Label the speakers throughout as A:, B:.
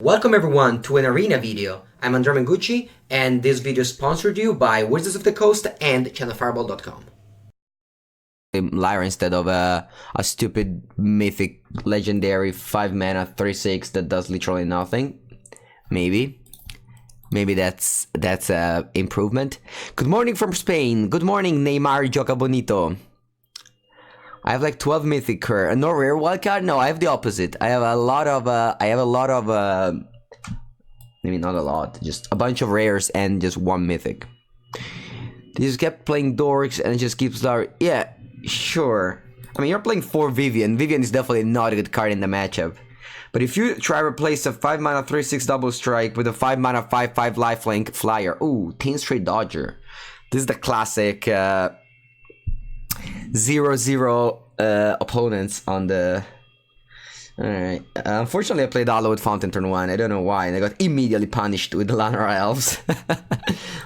A: Welcome everyone to an arena video. I'm Andrea Mengucci, and this video is sponsored to you by Wizards of the Coast and channelfireball.com.
B: Lyra instead of a stupid mythic legendary 5 mana 3/6 that does literally nothing. Maybe that's a improvement. Good morning from Spain. Good morning, Neymar Joca Bonito. I have like 12 mythic card. No rare wildcard? No, I have the opposite. I have a lot of maybe not a lot, just a bunch of rares and just one mythic. They just kept playing dorks and it just keeps starting. Yeah, sure. I mean, you're playing 4 Vivian. Vivian is definitely not a good card in the matchup. But if you try to replace a 5 mana 3/6 double strike with a 5 mana 5/5 lifelink flyer. Ooh, 10 straight dodger. This is the classic 0/0 opponents on the... Alright. Unfortunately, I played Hallowed Fountain turn 1. I don't know why. And I got immediately punished with the Llanowar Elves.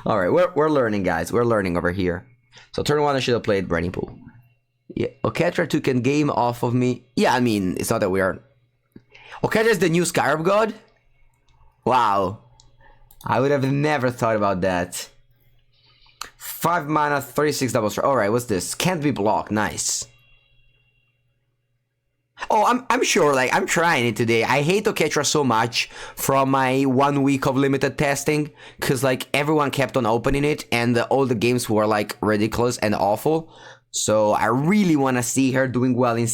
B: Alright, we're learning, guys. We're learning over here. So turn 1, I should have played Burning Pool. Yeah, Oketra took a game off of me. Yeah, I mean, it's not that we are... Oketra is the new Scarab God? Wow. I would have never thought about that. 5 mana, 3/6 double strike. Alright, what's this? Can't be blocked. Nice. Oh, I'm sure, like, I'm trying it today. I hate Oketra so much from my 1 week of limited testing, because, like, everyone kept on opening it, and all the games were, like, ridiculous and awful. So I really want to see her doing well in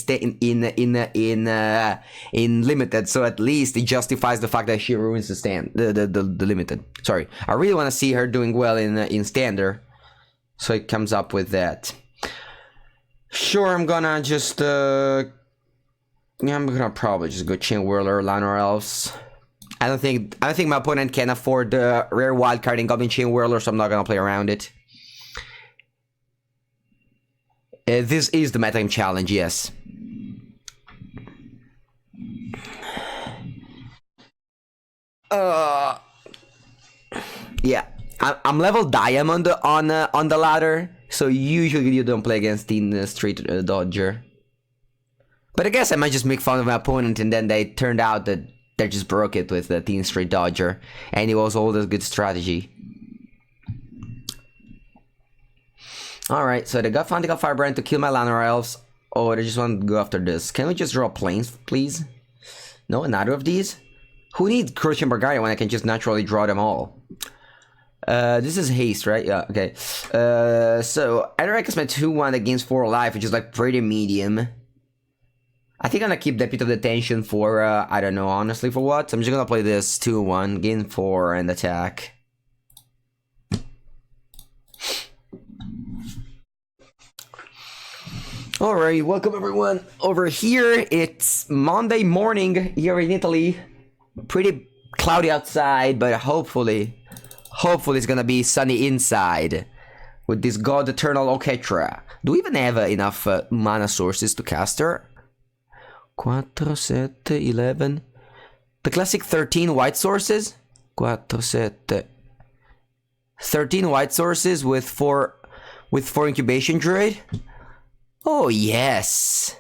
B: limited, so at least it justifies the fact that she ruins the limited. Sorry, I really want to see her doing well in standard, so it comes up with that. Sure, I'm gonna just yeah, I'm gonna probably just go Chain Whirler, Llanowar Elves. I don't think my opponent can afford the rare wildcard in Goblin Chain Whirler, so I'm not gonna play around it. This is the metagame challenge, yes. Yeah, I'm level diamond on the ladder, so usually you don't play against the street dodger. But I guess I might just make fun of my opponent, and then they turned out that they just broke it with the Teen Straight Dodger, and it was all a good strategy. Alright, so they got Firebrand to kill my Llanowar Elves. Oh, they just want to go after this. Can we just draw planes, please? No, neither of these? Who needs Crushing Bargaria when I can just naturally draw them all? This is haste, right? Yeah, okay. So, Andrea is my 2/1 against 4 life, which is like pretty medium. I think I'm gonna keep Deputy of Detention for, I don't know, honestly, for what? I'm just gonna play this 2/1, gain 4, and attack. Alright, welcome everyone. Over here, it's Monday morning here in Italy. Pretty cloudy outside, but hopefully it's gonna be sunny inside. With this God Eternal Oketra. Do we even have enough mana sources to cast her? 4, 7, 11. The classic 13 white sources? 4, 7. 13 white sources with 4 incubation druid? Oh yes.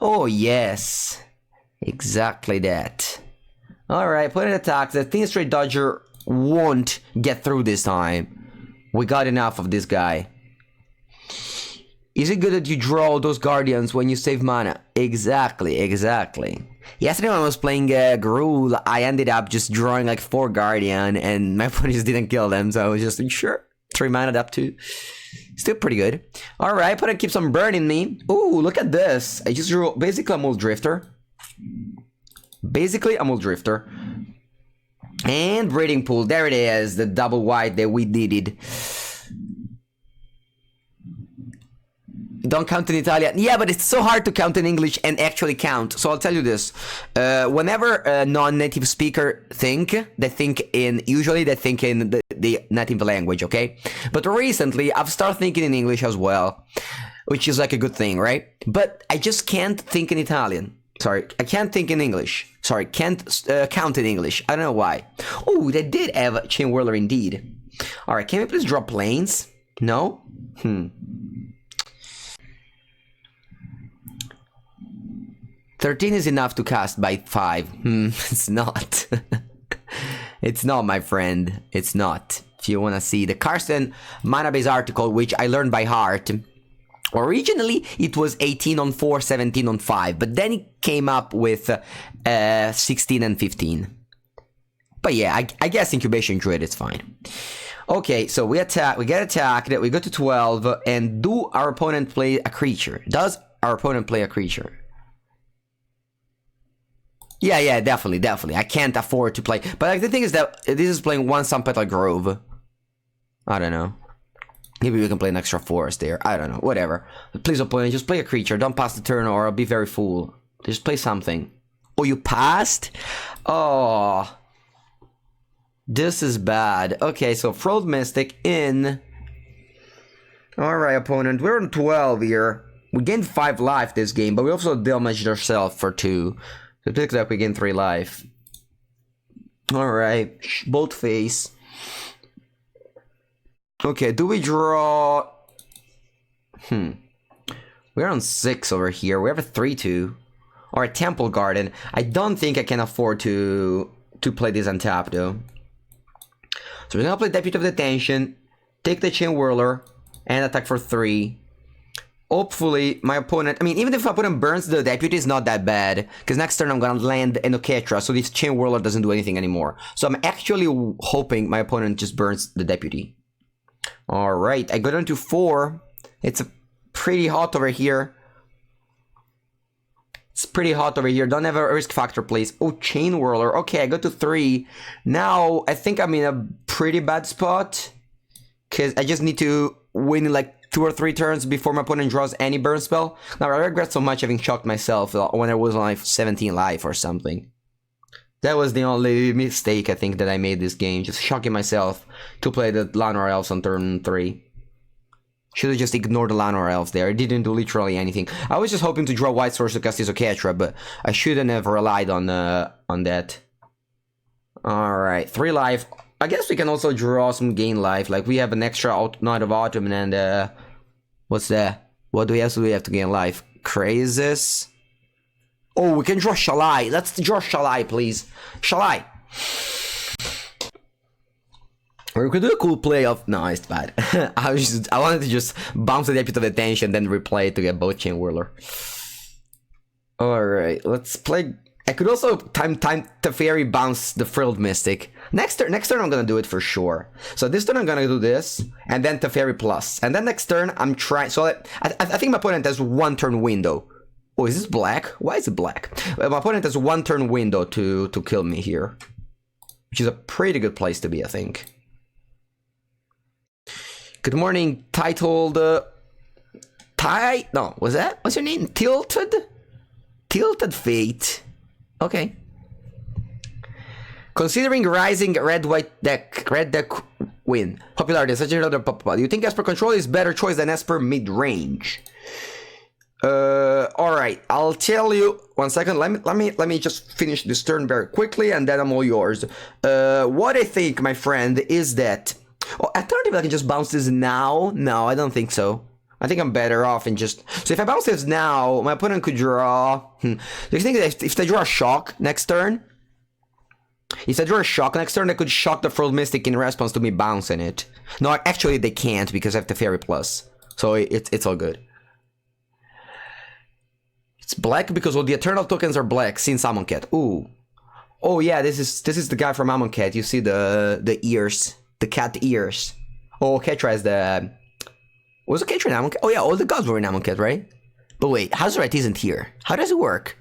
B: Oh yes. Exactly that. Alright, put in attacks. The Teen Straight Dodger won't get through this time. We got enough of this guy. Is it good that you draw those guardians when you save mana? Exactly. Yesterday when I was playing Gruul, I ended up just drawing like 4 guardian, and my opponent just didn't kill them, so I was just like, sure, 3 mana up to. Still pretty good. Alright, opponent keeps on burning me. Ooh, look at this. I just drew basically a Mole Drifter. And Breeding Pool, there it is, the double white that we needed. Don't count in Italian. Yeah, but it's so hard to count in English and actually count. So I'll tell you this. Whenever a non-native speaker usually they think in the native language, okay? But recently, I've started thinking in English as well, which is like a good thing, right? But I just can't think in Italian. Sorry, I can't think in English. Sorry, can't count in English. I don't know why. Oh, they did have a Chain Whirler indeed. Alright, can we please draw planes? No? 13 is enough to cast by 5. It's not. It's not, my friend. It's not. If you want to see the Carsten Manabase article, which I learned by heart, originally it was 18 on 4, 17 on 5, but then it came up with 16 and 15. But yeah, I guess incubation druid is fine. Okay, so we attack, we get attacked, we go to 12, and do our opponent play a creature? Does our opponent play a creature? Yeah, definitely. I can't afford to play. But like, the thing is that this is playing one Sunpetal Grove. I don't know. Maybe we can play an extra forest there. I don't know. Whatever. Please, opponent, just play a creature. Don't pass the turn or I'll be very fool. Just play something. Oh, you passed? Oh. This is bad. Okay, so Frilled Mystic in. Alright, opponent. We're on 12 here. We gained 5 life this game, but we also damaged ourselves for 2. So it looks like we gained 3 life. Alright. Bolt face. Okay, do we draw... We're on 6 over here. We have a 3-2. Or a Temple Garden. I don't think I can afford to play this untapped, though. So we're gonna play Deputy of Detention, take the Chain Whirler, and attack for 3. Hopefully, my opponent... I mean, even if my opponent burns the Deputy, it's not that bad. Because next turn I'm gonna land Enoketra, so this Chain Whirler doesn't do anything anymore. So I'm actually hoping my opponent just burns the Deputy. Alright, I go down to 4. It's pretty hot over here. It's pretty hot over here. Don't have a risk factor, please. Oh, Chain Whirler. Okay, I go to 3. Now, I think I'm in a pretty bad spot. Because I just need to win like 2 or 3 turns before my opponent draws any burn spell. Now, I regret so much having shocked myself when I was on like 17 life or something. That was the only mistake I think that I made this game. Just shocking myself to play the Llanowar Elves on turn 3. Should have just ignored the Llanowar Elves there. I didn't do literally anything. I was just hoping to draw White Source to cast Isoketra, but I shouldn't have relied on that. Alright, 3 life. I guess we can also draw some gain life. Like, we have an extra Night of Autumn and, what's that? What do we have to gain life? Crazes? Oh, we can draw Shalai. Let's draw Shalai, please. Shalai! Or we could do a cool play of... No, it's bad. I wanted to just bounce the Deputy of Detention, then replay it to get both Chain Whirler. Alright, let's play... I could also time Teferi bounce the Frilled Mystic. Next turn I'm gonna do it for sure. So this turn I'm gonna do this, and then Teferi plus. And then next turn I'm trying... So I think my opponent has 1 turn window. Oh, is this black? Why is it black? My opponent has 1 turn window to kill me here. Which is a pretty good place to be, I think. Good morning, titled... No, was that? What's your name? Tilted? Tilted Fate. Okay. Considering rising red deck win. Popularity, such another pop. Do you think Esper Control is better choice than Esper Midrange? Alright, I'll tell you. 1 second, let me just finish this turn very quickly and then I'm all yours. What I think, my friend, is that... Oh, alternatively, I can just bounce this now. No, I don't think so. I think I'm better off in just... So if I bounce this now, my opponent could draw... Do you think that if they draw a shock next turn? If they draw a shock next turn, they could shock the Frilled Mystic in response to me bouncing it. No, actually they can't because I have the Fairy Plus. So it's all good. It's black because all the Eternal tokens are black since Amonkhet. Ooh. Oh yeah, this is the guy from Amonkhet. You see the ears. The cat ears. Oh, Ketra is the... Was it Ketra in Amonkhet? Oh yeah, all the gods were in Amonkhet, right? But wait, Hazoret isn't here. How does it work?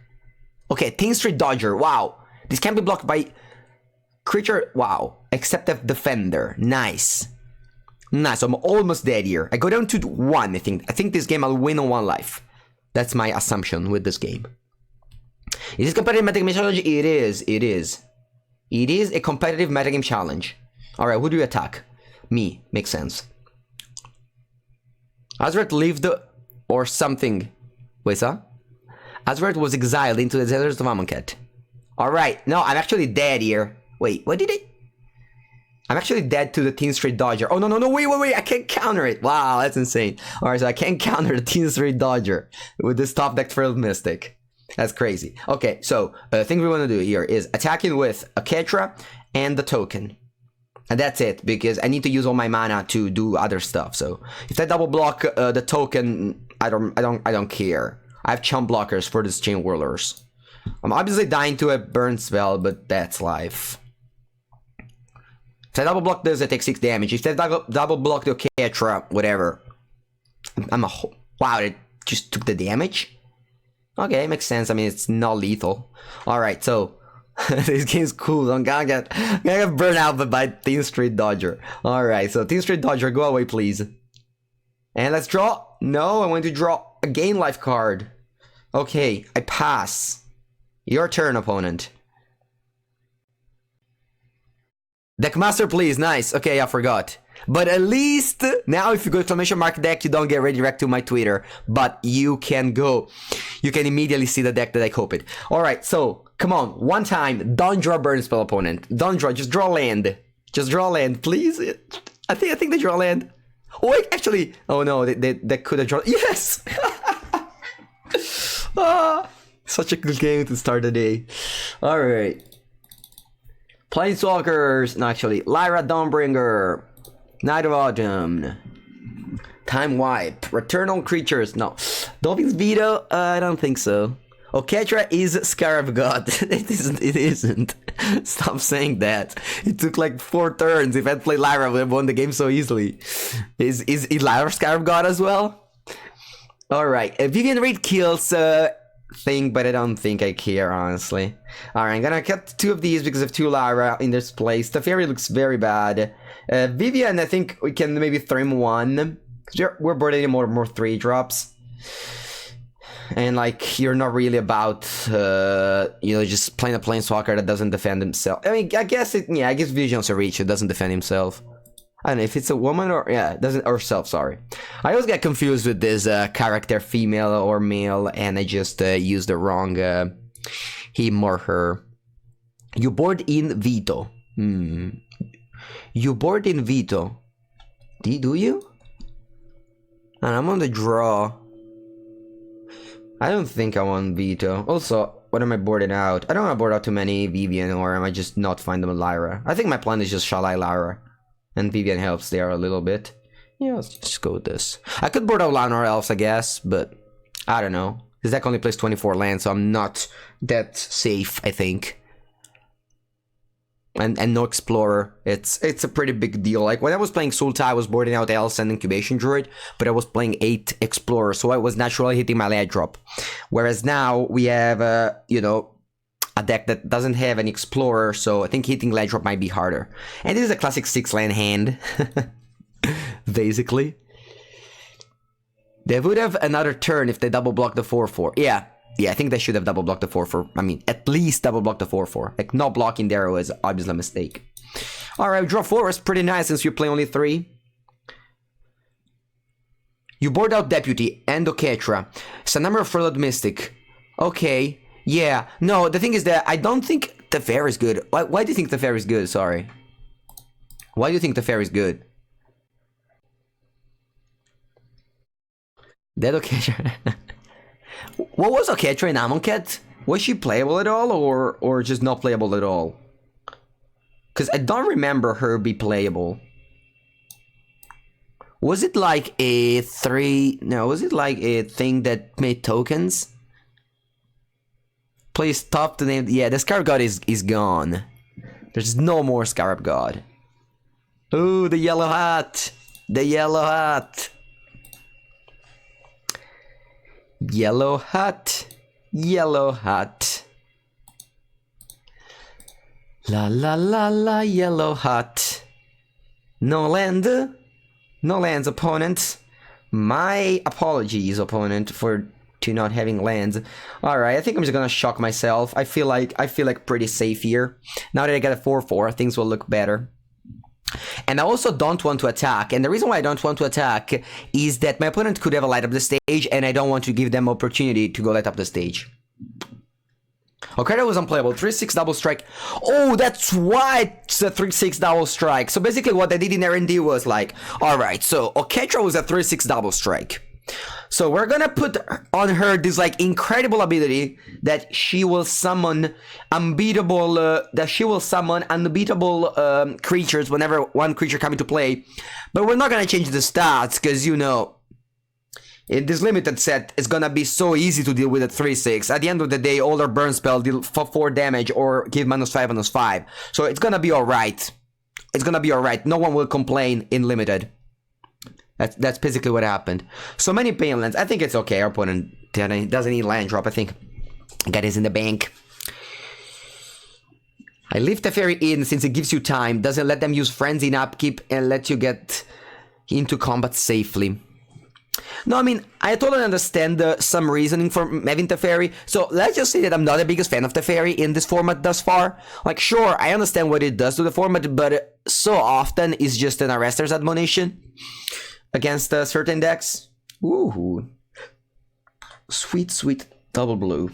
B: Okay, Tin Street Dodger. Wow. This can be blocked by... Creature... Wow. Except the Defender. Nice. Nice, I'm almost dead here. I go down to 1, I think. I think this game I'll win on 1 life. That's my assumption with this game. Is this competitive metagame challenge? It is. It is. It is a competitive metagame challenge. Alright, who do you attack? Me. Makes sense. Azeroth lived or something. Wait, sir? Azeroth was exiled into the deserts of Amonkhet. Alright, no, I'm actually dead here. Wait, what did it? I'm actually dead to the Tin Street Dodger. Oh, no, wait, I can't counter it. Wow, that's insane. Alright, so I can't counter the Tin Street Dodger with this top deck Frilled Mystic. That's crazy. Okay, so the thing we want to do here is attacking with a Ketra and the token. And that's it, because I need to use all my mana to do other stuff. So if I double block the token, I don't care. I have chump blockers for these Chain Whirlers. I'm obviously dying to a burn spell, but that's life. If I double block this, I take 6 damage. If I double block the Ketra, whatever. Wow, it just took the damage? Okay, makes sense. I mean, it's not lethal. Alright, so this game's cool. I'm gonna get burned out by Team Street Dodger. Alright, so Team Street Dodger, go away, please. And let's draw. No, I want to draw a gain life card. Okay, I pass. Your turn, opponent. Deckmaster, please. Nice. Okay, I forgot. But at least now if you go exclamation mark deck, you don't get redirect to my Twitter. But you can go. You can immediately see the deck that I copied. Alright, so come on. One time. Don't draw burn spell, opponent. Don't draw. Just draw land. Just draw land, please. I think they draw land. Oh wait, actually. Oh no, they could have drawn. Yes! Such a good game to start the day. Alright. Planeswalkers. No, actually. Lyra Dawnbringer. Night of Autumn. Time Wipe. Return on Creatures. No. Dolphin's Veto? I don't think so. Oketra is Scarab God. It isn't. Stop saying that. It took like 4 turns. If I'd played Lyra, I would have won the game so easily. Is Lyra Scarab God as well? Alright. Vivian Reed kills thing, but I don't think I care, honestly. Alright, I'm gonna cut 2 of these because of 2 Lyra in this place. The Fairy looks very bad. Vivian, I think we can maybe trim 1. We're boarding more 3-drops. And like, you're not really about, you know, just playing a Planeswalker that doesn't defend himself. I mean, I guess Vision's a reach, it doesn't defend himself. I don't know if it's a woman or, yeah, it doesn't, or self, sorry. I always get confused with this character, female or male, and I just use the wrong him or her. You board in Veto. You board in Veto. Do you? And I'm on the draw. I don't think I want Veto. Also, what am I boarding out? I don't want to board out too many Vivian, or am I just not find them with Lyra? I think my plan is just Shalai Lyra. And Vivian helps there a little bit. Yeah, let's just go with this. I could board out Llanowar Elves, I guess, but I don't know. This deck only plays 24 lands, so I'm not that safe, I think. And no Explorer. It's a pretty big deal. Like, when I was playing Sultai, I was boarding out Elves and Incubation Druid, but I was playing 8 Explorers, so I was naturally hitting my land drop. Whereas now, we have, you know, a deck that doesn't have an Explorer, so I think hitting land drop might be harder. And this is a classic 6-land hand, basically. They would have another turn if they double block the 4/4. Yeah, I think they should have double blocked the 4/4. I mean, at least double block the 4/4. Like, not blocking there was obviously a mistake. Alright, draw 4 is pretty nice since you play only 3. You board out Deputy and Oketra. It's a number of Furloughed Mystic. Okay. Yeah, no, the thing is that I don't think the Fair is good. Why do you think the Fair is good? Sorry. Why do you think the Fair is good? Dead Oketra. What was Oketra in Amonkhet? Was she playable at all, or just not playable at all? Because I don't remember her be playable. Was it like a was it like a thing that made tokens? Please stop the name. Yeah, the Scarab God is gone. There's no more Scarab God. Ooh, the yellow hat. The yellow hat. Yellow hat. Yellow hat. La la la la, yellow hat. No land. No lands, opponent. My apologies, opponent, for not having lands. Alright, I think I'm just gonna shock myself. I feel like pretty safe here. Now that I got a 4/4, things will look better. And I also don't want to attack. And the reason why I don't want to attack is that my opponent could have a light up the stage, and I don't want to give them opportunity to go light up the stage. Oketra was unplayable. 3/6 double strike. Oh, that's why it's a 3/6 double strike. So basically what I did in R&D was like, alright, so Oketra was a 3/6 double strike. So we're gonna put on her this like incredible ability that she will summon unbeatable creatures whenever one creature come into play. But we're not gonna change the stats because, you know, in this limited set, it's gonna be so easy to deal with at 3/6. At the end of the day, all our burn spell deal 4 damage or give -5/-5. So it's gonna be alright. It's gonna be alright. No one will complain in limited. That's basically what happened. So many pain lands. I think it's okay. Our opponent doesn't need land drop. I think that is in the bank. I leave the fairy in since it gives you time. Doesn't let them use frenzy in upkeep and let you get into combat safely. No, I mean, I totally understand some reasoning for having Teferi. So let's just say that I'm not the biggest fan of Teferi in this format thus far. Like, sure, I understand what it does to the format, but so often it's just an Arrester's Admonition against certain decks. Ooh. Sweet, sweet double blue.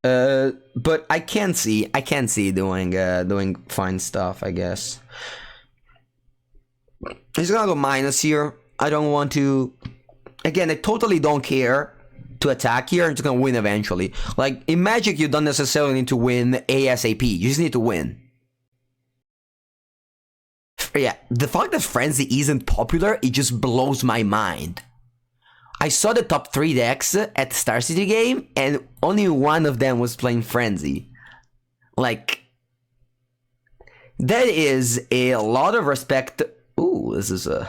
B: But I can see doing fine stuff, I guess. He's gonna go minus here. I don't want to... Again, I totally don't care to attack here. I'm just gonna win eventually. Like, in Magic, you don't necessarily need to win ASAP. You just need to win. Yeah, the fact that Frenzy isn't popular, it just blows my mind. I saw the top 3 decks at Star City game, and only one of them was playing Frenzy. Like, that is a lot of respect. Ooh, this is a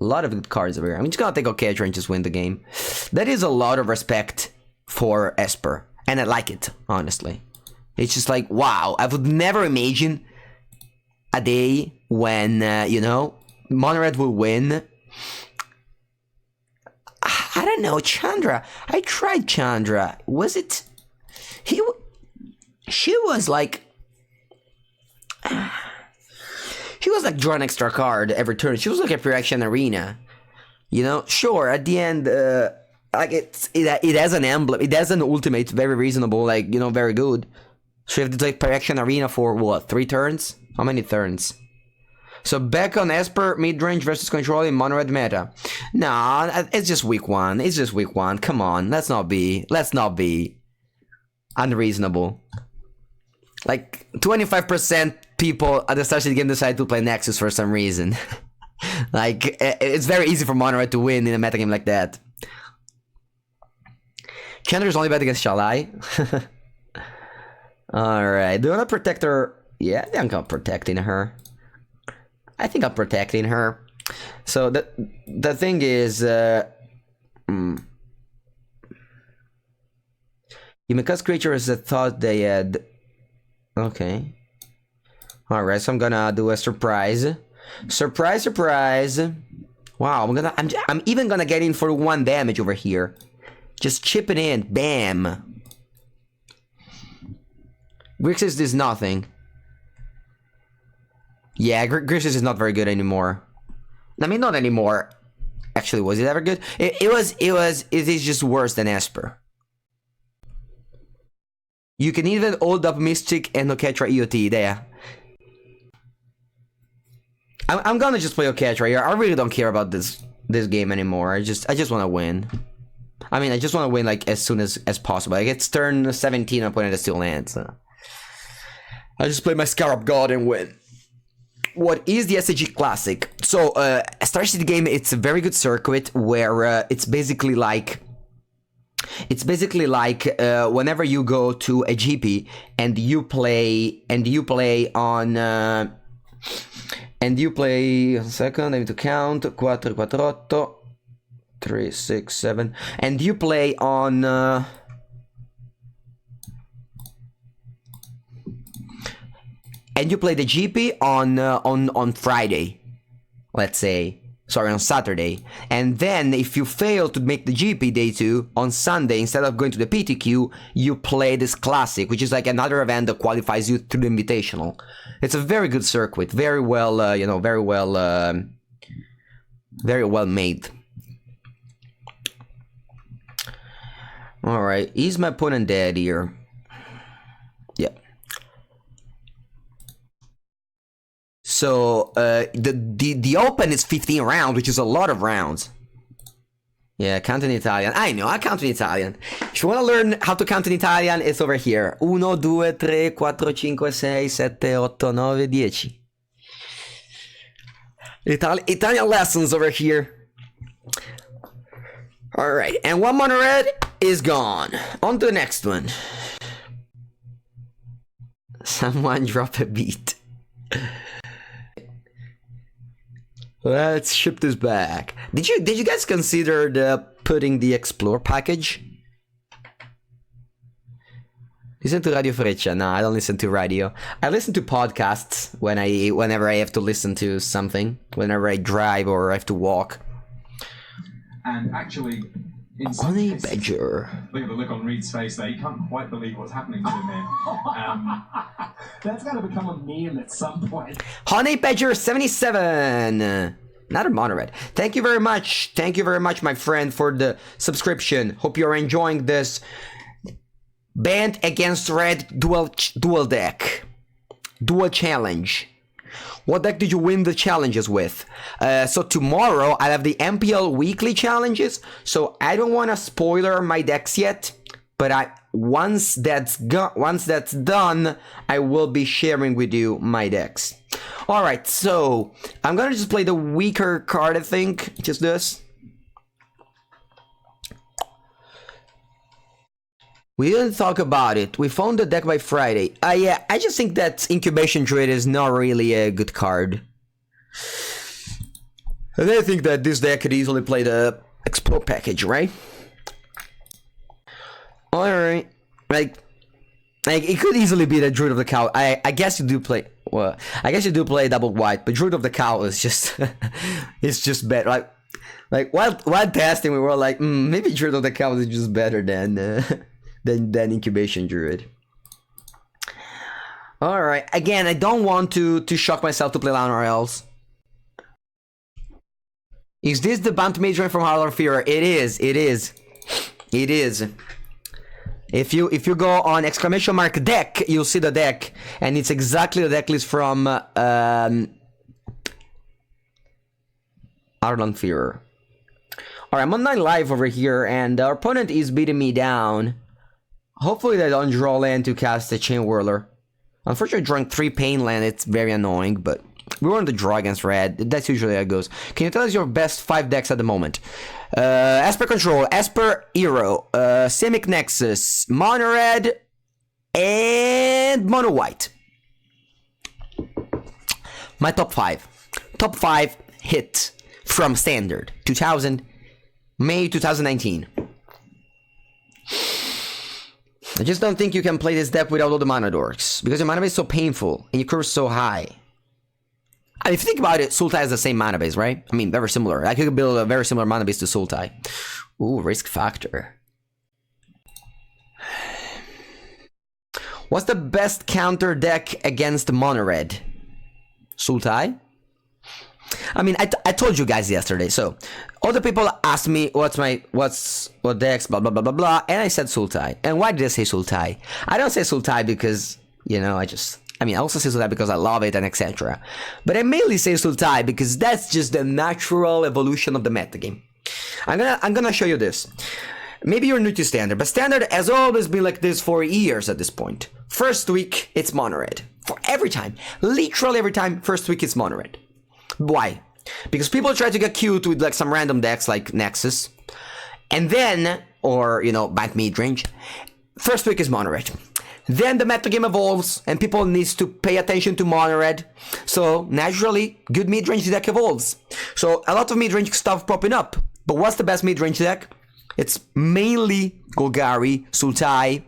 B: lot of good cards over here. I'm just gonna take Catcher and just win the game. That is a lot of respect for Esper, and I like it, honestly. It's just like, wow, I would never imagine a day when, you know, Monored will win. I don't know, Chandra. I tried Chandra. Was it... She was like... She was like draw an extra card every turn. She was like a Pre-Action Arena. You know, sure, at the end, like it has an emblem, it has an ultimate, very reasonable, like, you know, very good. So you have to take Pre-Action Arena for what, 3 turns? How many turns? So back on Esper, Midrange versus Control in Mono-Red meta. Nah, it's just week 1. It's just week 1. Come on, let's not be unreasonable. Like, 25% people at the start of the game decide to play Nexus for some reason. Like, it's very easy for Mono-Red to win in a metagame like that. Chandra's only bad against Shalai. Alright, do you want to protect her? Yeah, I think I'm protecting her. I think I'm protecting her. So, the thing is... You may cast creatures that thought they had... Okay. Alright, so I'm gonna do a surprise. Surprise, surprise. Wow, I'm even gonna get in for 1 damage over here. Just chip it in. Bam. Grixis is nothing. Yeah, Grixis is not very good anymore. I mean, not anymore. Actually, was it ever good? It is just worse than Esper. You can even hold up Mystic and Oketra EOT there. I'm gonna just play Oketra here. I really don't care about this game anymore. I just want to win. I mean, I just want to win like as soon as possible. Like, it's turn 17, opponent is still lands. So. I just play my Scarab God and win. What is the SAG Classic? So, Star City game, it's a very good circuit where it's basically like whenever you go to a GP and you play on a second, I need to count 4, 4, 8, 3, 6, 7, and you play on and you play the GP on Friday, let's say. Sorry, on Saturday. And then, if you fail to make the GP day 2, on Sunday, instead of going to the PTQ, you play this Classic, which is like another event that qualifies you through the Invitational. It's a very good circuit, very well, you know, very well made. Alright, is my opponent dead here? Yeah. So the open is 15 rounds, which is a lot of rounds. Yeah, count in Italian. I know, I count in Italian. If you want to learn how to count in Italian, it's over here. 1, 2, 3, 4, 5, 6, 7, 8, 9, 10. Italian lessons over here. Alright, and one mono red is gone. On to the next one. Someone drop a beat. Let's ship this back. Did you guys consider putting the Explore package? Listen to Radio Freccia. No, I don't listen to radio. I listen to podcasts whenever I have to listen to something. Whenever I drive or I have to walk.
C: And actually, in some
B: Honey
C: cases,
B: Badger.
C: look at the look on Reed's face there. You can't quite believe what's happening to him here. That's going to become a meme at some point.
B: Honey Badger 77. Not a mono red. Thank you very much. Thank you very much, my friend, for the subscription. Hope you're enjoying this Bant against red dual deck. Dual challenge. What deck did you win the challenges with? So tomorrow I have the MPL weekly challenges. So I don't want to spoiler my decks yet, but once that's done, I will be sharing with you my decks. All right, so I'm gonna just play the weaker card. I think just this. We didn't talk about it. We found the deck by Friday. Yeah, I just think that Incubation Druid is not really a good card. And I think that this deck could easily play the Explore package, right? Alright. Like, it could easily be the Druid of the Cow. I guess you do play... Well, I guess you do play double white, but Druid of the Cow is just... it's just better. Like while testing, we were like, maybe Druid of the Cow is just better than... than Incubation Druid. Alright, again, I don't want to shock myself to play Lionel else. Is this the Bant Midrange from Harlem Fear? It is. If you go on ! deck, you'll see the deck, and it's exactly the deck list from Harlem Fear. Alright, I'm on 9 live over here, and our opponent is beating me down. Hopefully they don't draw land to cast a Chain Whirler. Unfortunately, drawing 3 pain land, it's very annoying, but we want to draw against red. That's usually how it goes. Can you tell us your best 5 decks at the moment? Esper Control, Esper Hero, Simic Nexus, Mono Red, and Mono White. My top 5. Top 5 hit from Standard, May 2019. I just don't think you can play this deck without all the mana dorks, because your mana base is so painful, and your curve is so high. I mean, if you think about it, Sultai has the same mana base, right? I mean, very similar. I could build a very similar mana base to Sultai. Ooh, risk factor. What's the best counter deck against Mono Red? Sultai? I mean, I told you guys yesterday, so other people asked me what decks, blah blah blah blah blah, and I said Sultai. And why did I say Sultai? I don't say Sultai because, you know, I also say Sultai because I love it and etc. But I mainly say Sultai because that's just the natural evolution of the metagame. I'm gonna show you this. Maybe you're new to Standard, but Standard has always been like this for years at this point. First week, it's Mono Red. For every time. Literally every time, first week it's Mono Red. Why? Because people try to get cute with like some random decks like Nexus, and then, or you know, Bant Midrange. First week is Mono Red. Then the metagame evolves, and people needs to pay attention to Mono Red. So naturally, good midrange deck evolves. So a lot of midrange stuff popping up. But what's the best midrange deck? It's mainly Golgari, Sultai,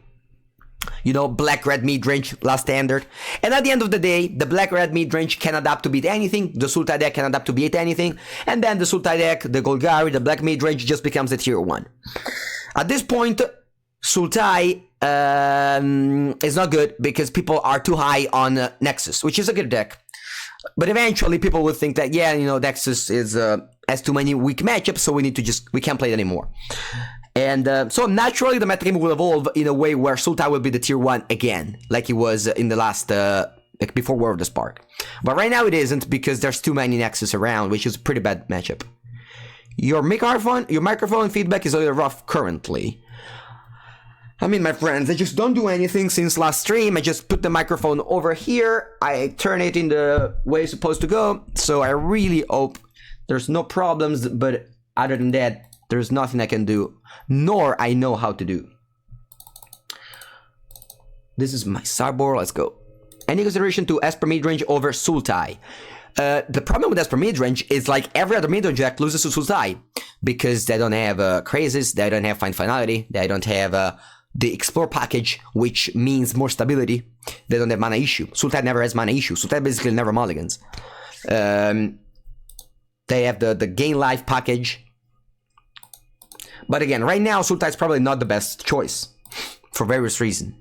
B: you know, black-red midrange, last Standard. And at the end of the day, the black-red midrange can adapt to beat anything, the Sultai deck can adapt to beat anything, and then the Sultai deck, the Golgari, the black midrange just becomes the tier 1. At this point, Sultai is not good because people are too high on Nexus, which is a good deck. But eventually people will think that, yeah, you know, Nexus is has too many weak matchups, so we can't play it anymore. And so naturally the metagame will evolve in a way where Sultai will be the tier 1 again, like it was in the last like before War of the Spark. But right now it isn't because there's too many Nexus around, which is a pretty bad matchup. Your microphone feedback is a little rough currently. I mean, my friends, I just don't do anything since last stream. I just put the microphone over here. I turn it in the way it's supposed to go. So I really hope there's no problems. But other than that, there's nothing I can do, nor I know how to do. This is my sideboard. Let's go. Any consideration to Esper Midrange over Sultai? The problem with Esper Midrange is like every other midrange deck loses to Sultai because they don't have Crazes, they don't have Find Finality, they don't have the Explore package, which means more stability. They don't have mana issue. Sultai never has mana issue. Sultai basically never mulligans. They have the Gain Life package. But again, right now Sultai is probably not the best choice for various reasons.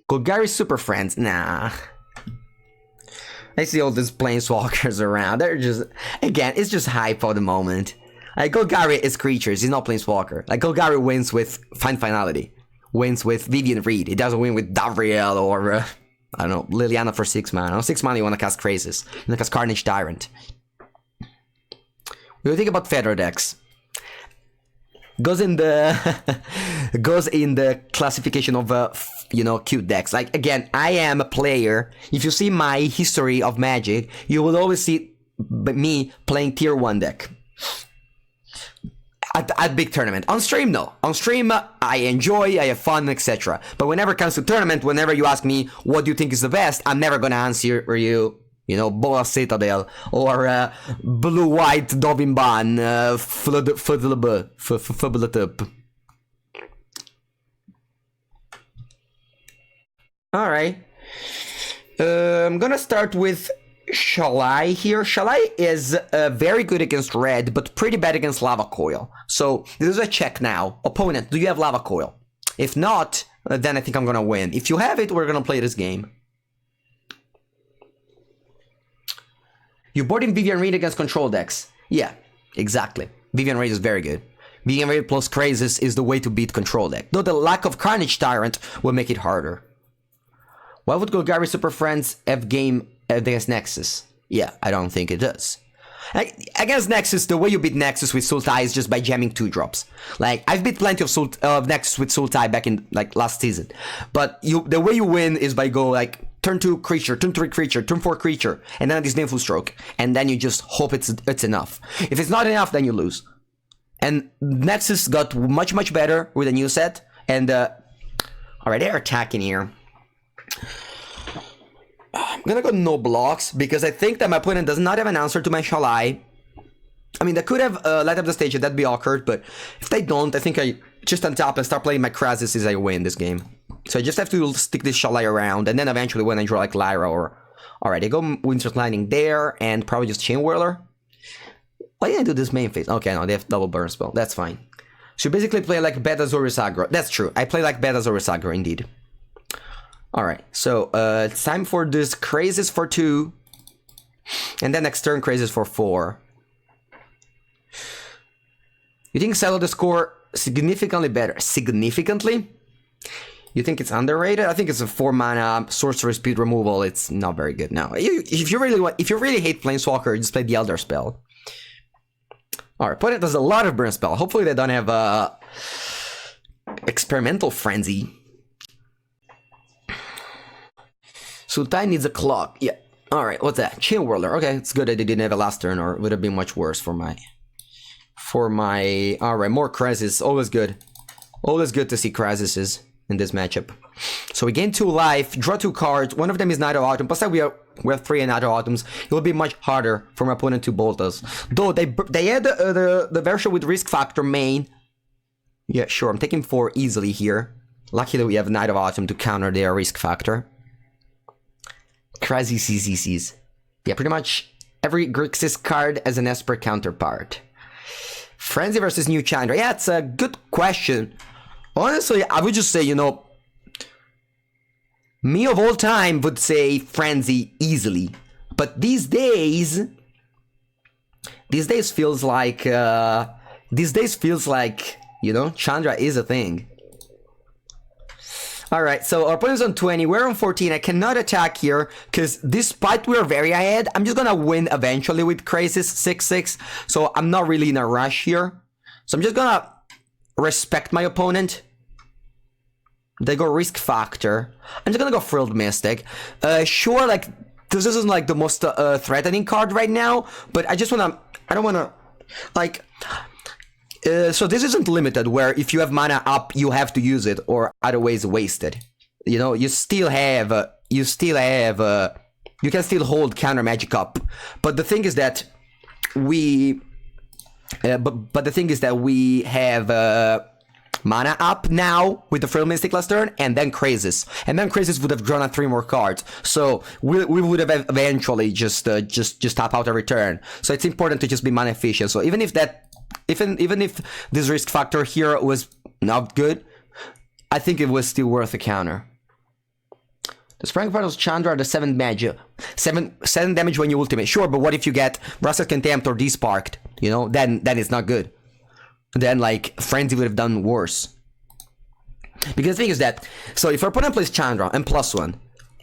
B: Golgari Super Friends, nah. I see all these planeswalkers around. They're just, again, it's just hype for the moment. Like, Golgari is creatures, he's not planeswalker. Like, Golgari wins with Find Finality. Wins with Vivian Reed. It doesn't win with Davriel or, I don't know, Liliana for 6 mana. On 6 mana you want to cast Crazes. You want to cast Carnage Tyrant. What do you think about Fedra decks? Goes in the goes in the classification of you know, cute decks. Like, again, I am a player. If you see my history of Magic, you will always see me playing tier 1 deck at big tournament. On stream, no. On stream, I enjoy, I have fun, etc. But whenever it comes to tournament, whenever you ask me what do you think is the best, I'm never gonna answer you. You know, Boa Citadel, or Blue-White Dovimban, Fubbletup. Alright. I'm gonna start with Shalai here. Shalai is very good against red, but pretty bad against Lava Coil. So, this is a check now. Opponent, do you have Lava Coil? If not, then I think I'm gonna win. If you have it, we're gonna play this game. You board in Vivian Reed against control decks. Yeah, exactly. Vivian Reed is very good. Vivian Reed plus Crazes is the way to beat control deck. Though the lack of Carnage Tyrant will make it harder. Why would Golgari Super Friends have game against Nexus? Yeah, I don't think it does. Against Nexus, the way you beat Nexus with Sultai is just by jamming 2-drops. Like, I've beat plenty of Nexus with Sultai back in, like, last season. But the way you win is by go, like, turn 2 creature, turn 3 creature, turn 4 creature, and then this Nymphal Stroke. And then you just hope it's enough. If it's not enough, then you lose. And Nexus got much, much better with a new set. And, alright, they're attacking here. I'm gonna go no blocks, because I think that my opponent does not have an answer to my Shalai. I mean, they could have light up the stage, that'd be awkward, but if they don't, I think I just untap and start playing my Crazes as I win this game. So I just have to stick this Shalai around, and then eventually when I draw like Lyra or... Alright, I go Windsor's Lightning there, and probably just Chain Whirler. Why didn't I do this main phase? Okay, no, they have double burn spell, that's fine. So you basically play like Beta Azorius Aggro. That's true, I play like Beta Azorius Aggro, indeed. Alright, so it's time for this Crazes for 2. And then next turn Crazes for 4. You think settle the score significantly better? Significantly? You think it's underrated? I think it's a 4 mana sorcery speed removal. It's not very good. No. If you really hate Planeswalker, just play the Elder Spell. Alright, opponent does a lot of burn spell. Hopefully they don't have Experimental Frenzy. Sultai needs a clock. Yeah. Alright, what's that? Chain Whirler. Okay, it's good that they didn't have a last turn, or it would have been much worse for my... Alright, more Crazes. Always good. Always good to see Crazes in this matchup. So we gain 2 life, draw 2 cards. One of them is Night of Autumn. Plus that we have 3 Night of Autumns. It will be much harder for my opponent to bolt us. Though they had the version with Risk Factor main. Yeah, sure. I'm taking 4 easily here. Lucky that we have Night of Autumn to counter their Risk Factor. Crazy CCCs. Yeah, pretty much every Grixis card has an Esper counterpart. Frenzy versus New Chandra. Yeah, it's a good question. Honestly, I would just say, you know, me of all time would say Frenzy easily. But these days feels like, you know, Chandra is a thing. Alright, so our opponent's on 20, we're on 14. I cannot attack here, because despite we're very ahead, I'm just gonna win eventually with Crazy's 6-6, so I'm not really in a rush here. So I'm just gonna respect my opponent. They go Risk Factor. I'm just gonna go Frilled Mystic. Sure, like, this isn't like the most threatening card right now, but I don't wanna, like... so this isn't limited, where if you have mana up, you have to use it, or otherwise wasted. You know, you can still hold counter magic up. But the thing is that we have mana up now with the Frail Mystic last turn, and then Crazes. And then Crazes would have drawn on 3 more cards. So we would have eventually just tap out every turn. So it's important to just be mana efficient. So even if this risk factor here was not good, I think it was still worth a counter. The Sprang Battle's Chandra are the 7 damage. 7 damage when you ultimate. Sure, but what if you get Rusted Contempt or Desparked? You know, then it's not good. Then, like, Frenzy would have done worse. Because the thing is that, so if our opponent plays Chandra and +1,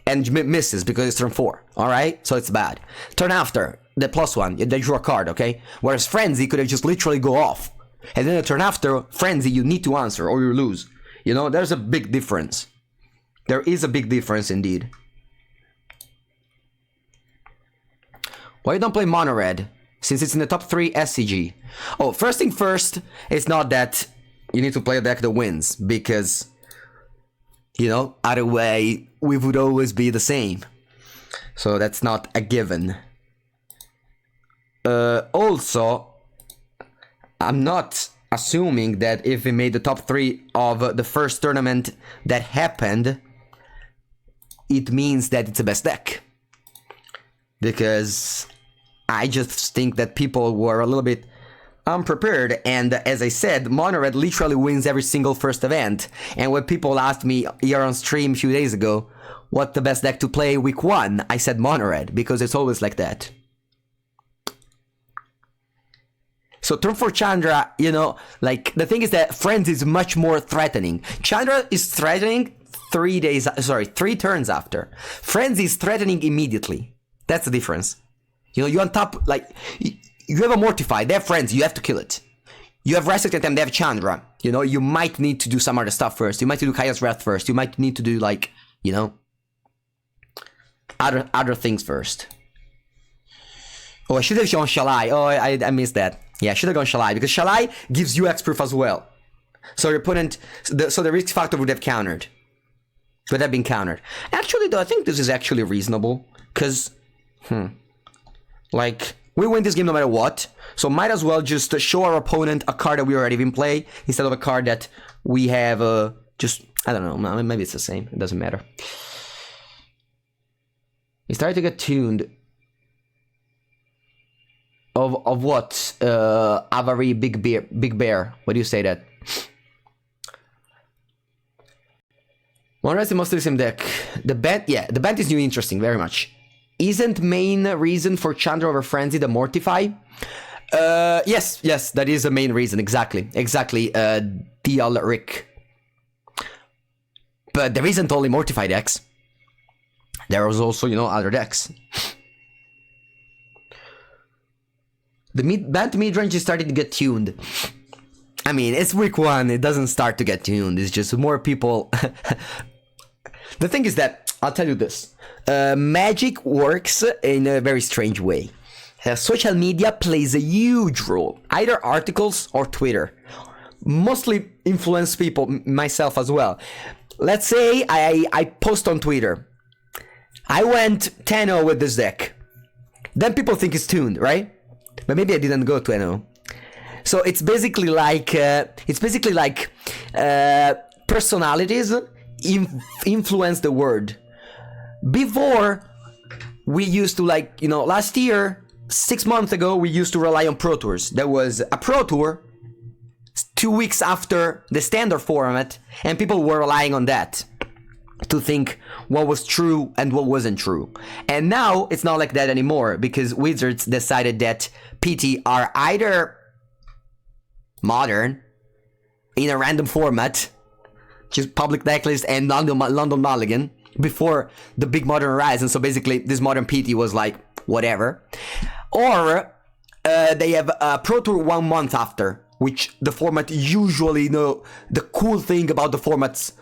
B: and misses because it's turn 4, alright? So it's bad. Turn after, the +1, they draw a card, okay? Whereas Frenzy could have just literally go off. And then the turn after, Frenzy, you need to answer or you lose. You know, there's a big difference. There is a big difference indeed. Why you don't play Mono Red? Since it's in the top 3 SCG. Oh, first thing first, it's not that you need to play a deck that wins, because, you know, either way, we would always be the same. So that's not a given. Also, I'm not assuming that if we made the top 3 of the first tournament that happened, it means that it's the best deck. Because I just think that people were a little bit unprepared, and as I said, Mono Red literally wins every single first event. And when people asked me here on stream a few days ago, what the best deck to play week 1, I said Mono Red, because it's always like that. So turn 4 Chandra, you know, like, the thing is that Frenzy is much more threatening. Chandra is threatening 3 turns after. Frenzy is threatening immediately. That's the difference. You know, you on top, like, you have a Mortify, they have Frenzy, you have to kill it. You have Rested Contempt, they have Chandra. You know, you might need to do some other stuff first. You might need to do Kaya's Wrath first. You might need to do, like, you know, other things first. Oh, I should have shown Shalai. Oh, I missed that. Yeah, I should have gone Shalai, because Shalai gives you X-Proof as well. So your opponent, so the risk factor would have countered. Would have been countered. Actually, though, I think this is actually reasonable, because, like, we win this game no matter what, so might as well just show our opponent a card that we already been play, instead of a card that we have, just, I don't know, maybe it's the same, it doesn't matter. He started to get tuned. Of what? Avari, Big Bear. What do you say that? One is mostly the same deck. The Bant, yeah, the Bant is new interesting, very much. Isn't main reason for Chandra over Frenzy the Mortify? Yes, that is the main reason, exactly. DL Rick. But there isn't only Mortify decks. There was also, you know, other decks. The Bant midrange is starting to get tuned. I mean, it's week 1, it doesn't start to get tuned, it's just more people... The thing is that, I'll tell you this, Magic works in a very strange way. Social media plays a huge role, either articles or Twitter. Mostly influence people, myself as well. Let's say I post on Twitter, I went 10-0 with this deck. Then people think it's tuned, right? But maybe I didn't go to 10-0. So it's basically like personalities influence the word. Before, we used to, like, you know, last year, 6 months ago, we used to rely on Pro Tours. There was a Pro Tour 2 weeks after the standard format, and people were relying on that to think what was true and what wasn't true. And now it's not like that anymore, because Wizards decided that PT are either modern in a random format, just public decklist and London Mulligan before the big Modern Horizon. So basically, this Modern PT was like whatever. Or they have Pro Tour 1 month after, which the format usually, you know, the cool thing about the formats,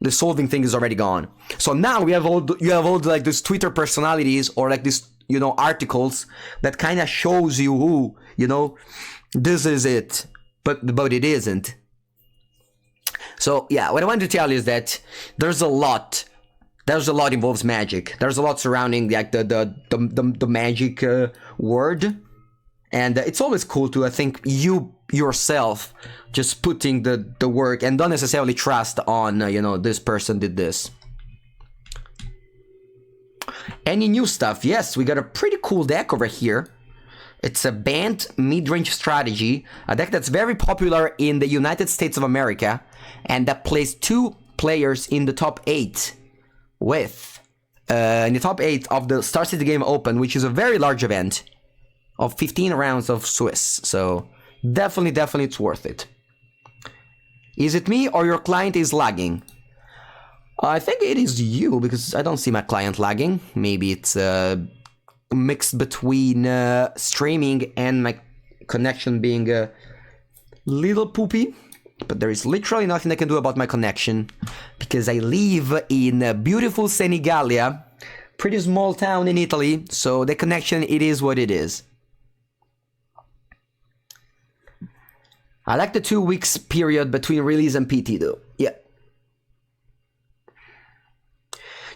B: the solving thing is already gone. So now we have you have all like these Twitter personalities or like this, you know, articles that kind of shows you who, you know, this is it, but it isn't. So yeah, what I want to tell you is that there's a lot involves magic. There's a lot surrounding like the magic word, and it's always cool to, I think, you yourself just putting the work and don't necessarily trust on you know, this person did this. Any new stuff? Yes, we got a pretty cool deck over here. It's a Bant Midrange strategy, a deck that's very popular in the United States of America, and that plays 2 players in the top 8 with in the top 8 of the Star City Game Open, which is a very large event of 15 rounds of Swiss. So definitely it's worth it. Is it me or your client is lagging? I think it is you, because I don't see my client lagging. Maybe it's mixed between streaming and my connection being a little poopy. But there is literally nothing I can do about my connection, because I live in beautiful Senigallia, pretty small town in Italy, so the connection, it is what it is. I like the 2 weeks period between release and PT though. Yeah.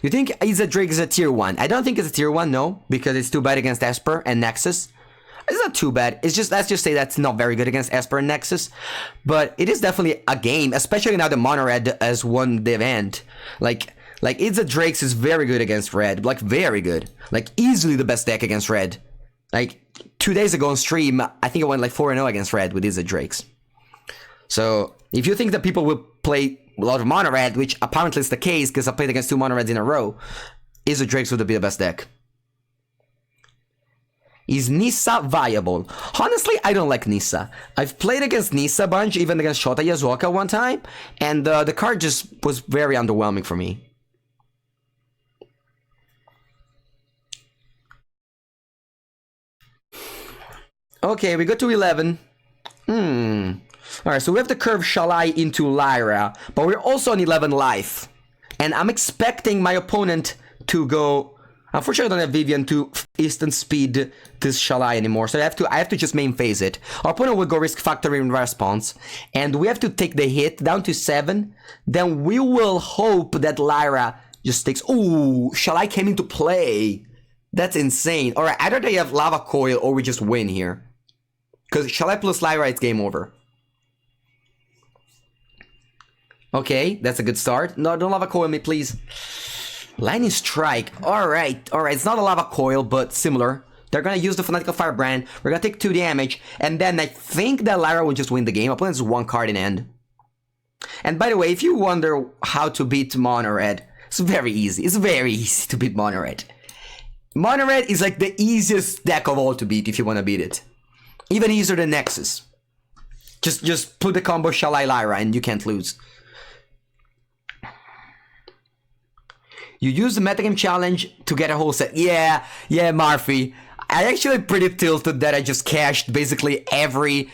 B: You think Isa Drake is a tier 1? I don't think it's a tier 1, no, because it's too bad against Esper and Nexus. It's not too bad. It's just, let's just say that's not very good against Esper and Nexus. But it is definitely a game, especially now that Mono Red has won the event. Like Isa Drake's is very good against Red. Like, very good. Like, easily the best deck against Red. Like, 2 days ago on stream, I think I went like 4-0 against Red with Isa Drake's. So, if you think that people will play a lot of Mono Red, which apparently is the case because I played against 2 Mono Reds in a row, Isa Drake's would be the best deck. Is Nissa viable? Honestly, I don't like Nissa. I've played against Nissa a bunch, even against Shota Yasuoka one time, and the card just was very underwhelming for me. Okay, we got to 11. Alright, so we have to curve Shalai into Lyra, but we're also on 11 life. And I'm expecting my opponent to go... Unfortunately, I don't have Vivian to instant speed this Shalai anymore, so I have to just main phase it. Our opponent will go risk factor in response, and we have to take the hit down to 7. Then we will hope that Lyra just takes... Ooh, Shalai came into play. That's insane. Alright, either they have Lava Coil or we just win here. Because Shalai plus Lyra, it's game over. Okay, that's a good start. No, don't Lava Coil me, please. Lightning Strike. Alright. It's not a Lava Coil, but similar. They're gonna use the Fanatical Firebrand. We're gonna take 2 damage. And then I think that Lyra will just win the game. Opponent's 1 card in hand. And by the way, if you wonder how to beat Mono Red, it's very easy. It's very easy to beat Mono Red. Mono Red is like the easiest deck of all to beat if you want to beat it. Even easier than Nexus. Just put the combo Shalai Lyra and you can't lose. You use the metagame challenge to get a whole set. Yeah, Murphy. I actually pretty tilted that I just cashed basically every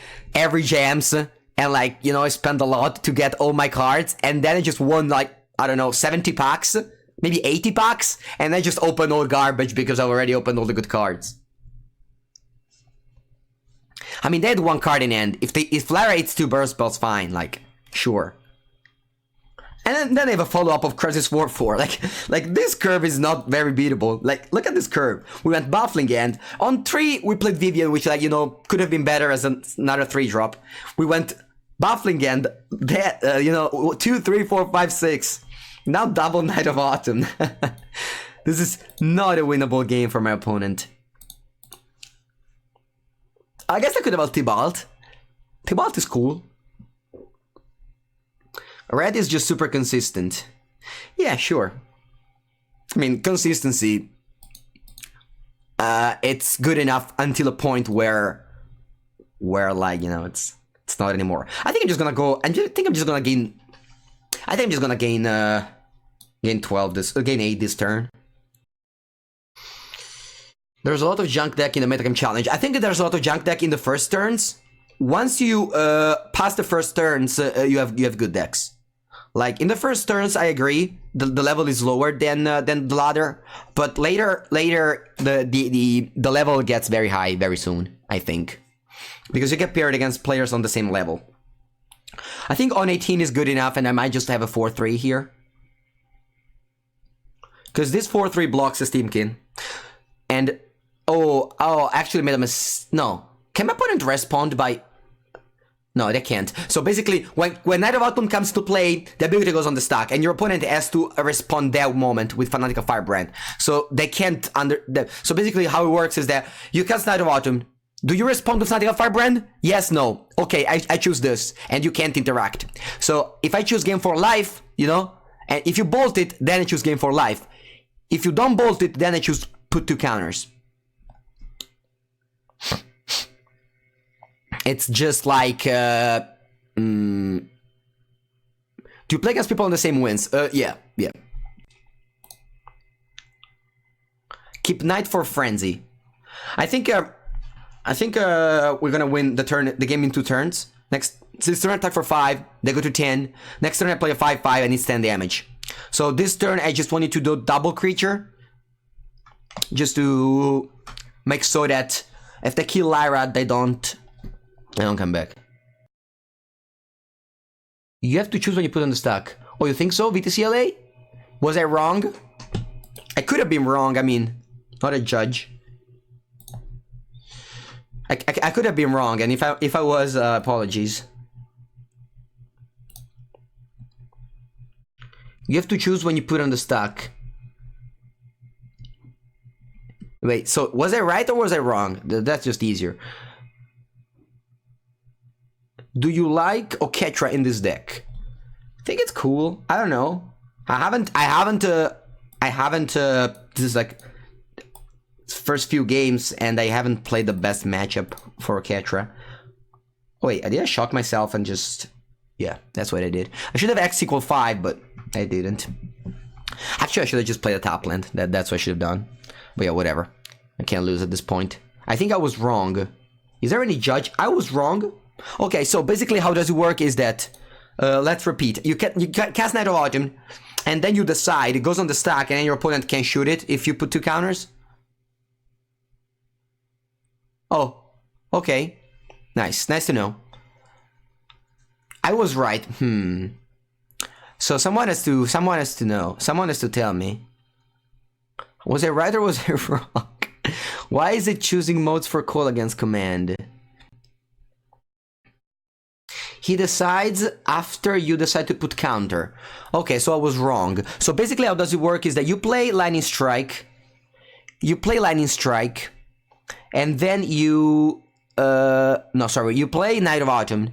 B: jams and like, you know, I spent a lot to get all my cards, and then I just won like, I don't know, 70 packs, maybe 80 packs, and I just opened all garbage because I already opened all the good cards. I mean, they had 1 card in hand. If Lyra hits 2 burst spells, fine, like, sure. And then they have a follow-up of Crisis 4-4. Like this curve is not very beatable. Like, look at this curve. We went Baffling End. On 3, we played Vivian, which, like, you know, could have been better as another 3-drop. We went Baffling End, you know, 2, 3, 4, 5, 6. Now double Knight of Autumn. This is not a winnable game for my opponent. I guess I could have held Tibalt. Tibalt is cool. Red is just super consistent. Yeah, sure. I mean, consistency... it's good enough until a point where like, you know, it's not anymore. I think I'm just gonna go... I think I'm just gonna gain... I think I'm just gonna gain 12 this, gain 8 this turn. There's a lot of junk deck in the Metagame Challenge. I think there's a lot of junk deck in the first turns. Once you pass the first turns, you have good decks. Like in the first turns, I agree. The level is lower than the ladder, but later the level gets very high very soon. I think because you get paired against players on the same level. I think on 18 is good enough, and I might just have a 4-3 here because this 4-3 blocks a Steamkin, and actually made a mistake. No, can my opponent respond by? No, they can't. So basically, when Night of Autumn comes to play, the ability goes on the stack, and your opponent has to respond that moment with Fanatical Firebrand. So they can't So basically, how it works is that you cast Night of Autumn. Do you respond with Fanatical Firebrand? Yes, no. Okay, I choose this, and you can't interact. So if I choose Game for Life, you know, and if you bolt it, then I choose Game for Life. If you don't bolt it, then I choose put 2 counters. It's just like, do you play against people on the same wins? Yeah. Keep Knight for Frenzy. I think we're gonna win the game in 2 turns. This turn I attack for 5, they go to 10. Next turn I play a 5/5 and it's 10 damage. So this turn I just wanted to do double creature, just to make so that if they kill Lyra, they don't come back. You have to choose when you put on the stack. Oh, you think so, VTCLA? Was I wrong? I could have been wrong. I mean, not a judge. I could have been wrong, and if I was, apologies. You have to choose when you put on the stack. Wait, so was I right or was I wrong? That's just easier. Do you like Oketra in this deck? I think it's cool. I don't know. I haven't. This is like first few games, and I haven't played the best matchup for Oketra. Oh, wait, did I shock myself and just? Yeah, that's what I did. I should have X equal 5, but I didn't. Actually, I should have just played a top land. That's what I should have done. But yeah, whatever. I can't lose at this point. I think I was wrong. Is there any judge? I was wrong. Okay, so basically how does it work is that, let's repeat. You cast Night of Autumn, and then you decide, it goes on the stack, and then your opponent can shoot it if you put 2 counters. Oh, okay. Nice to know. I was right. So someone has to know. Someone has to tell me. Was I right or was I wrong? Why is it choosing modes for call against command? He decides after you decide to put counter. Okay, so I was wrong. So basically how does it work is that you play Lightning Strike. And then you... you play Night of Autumn.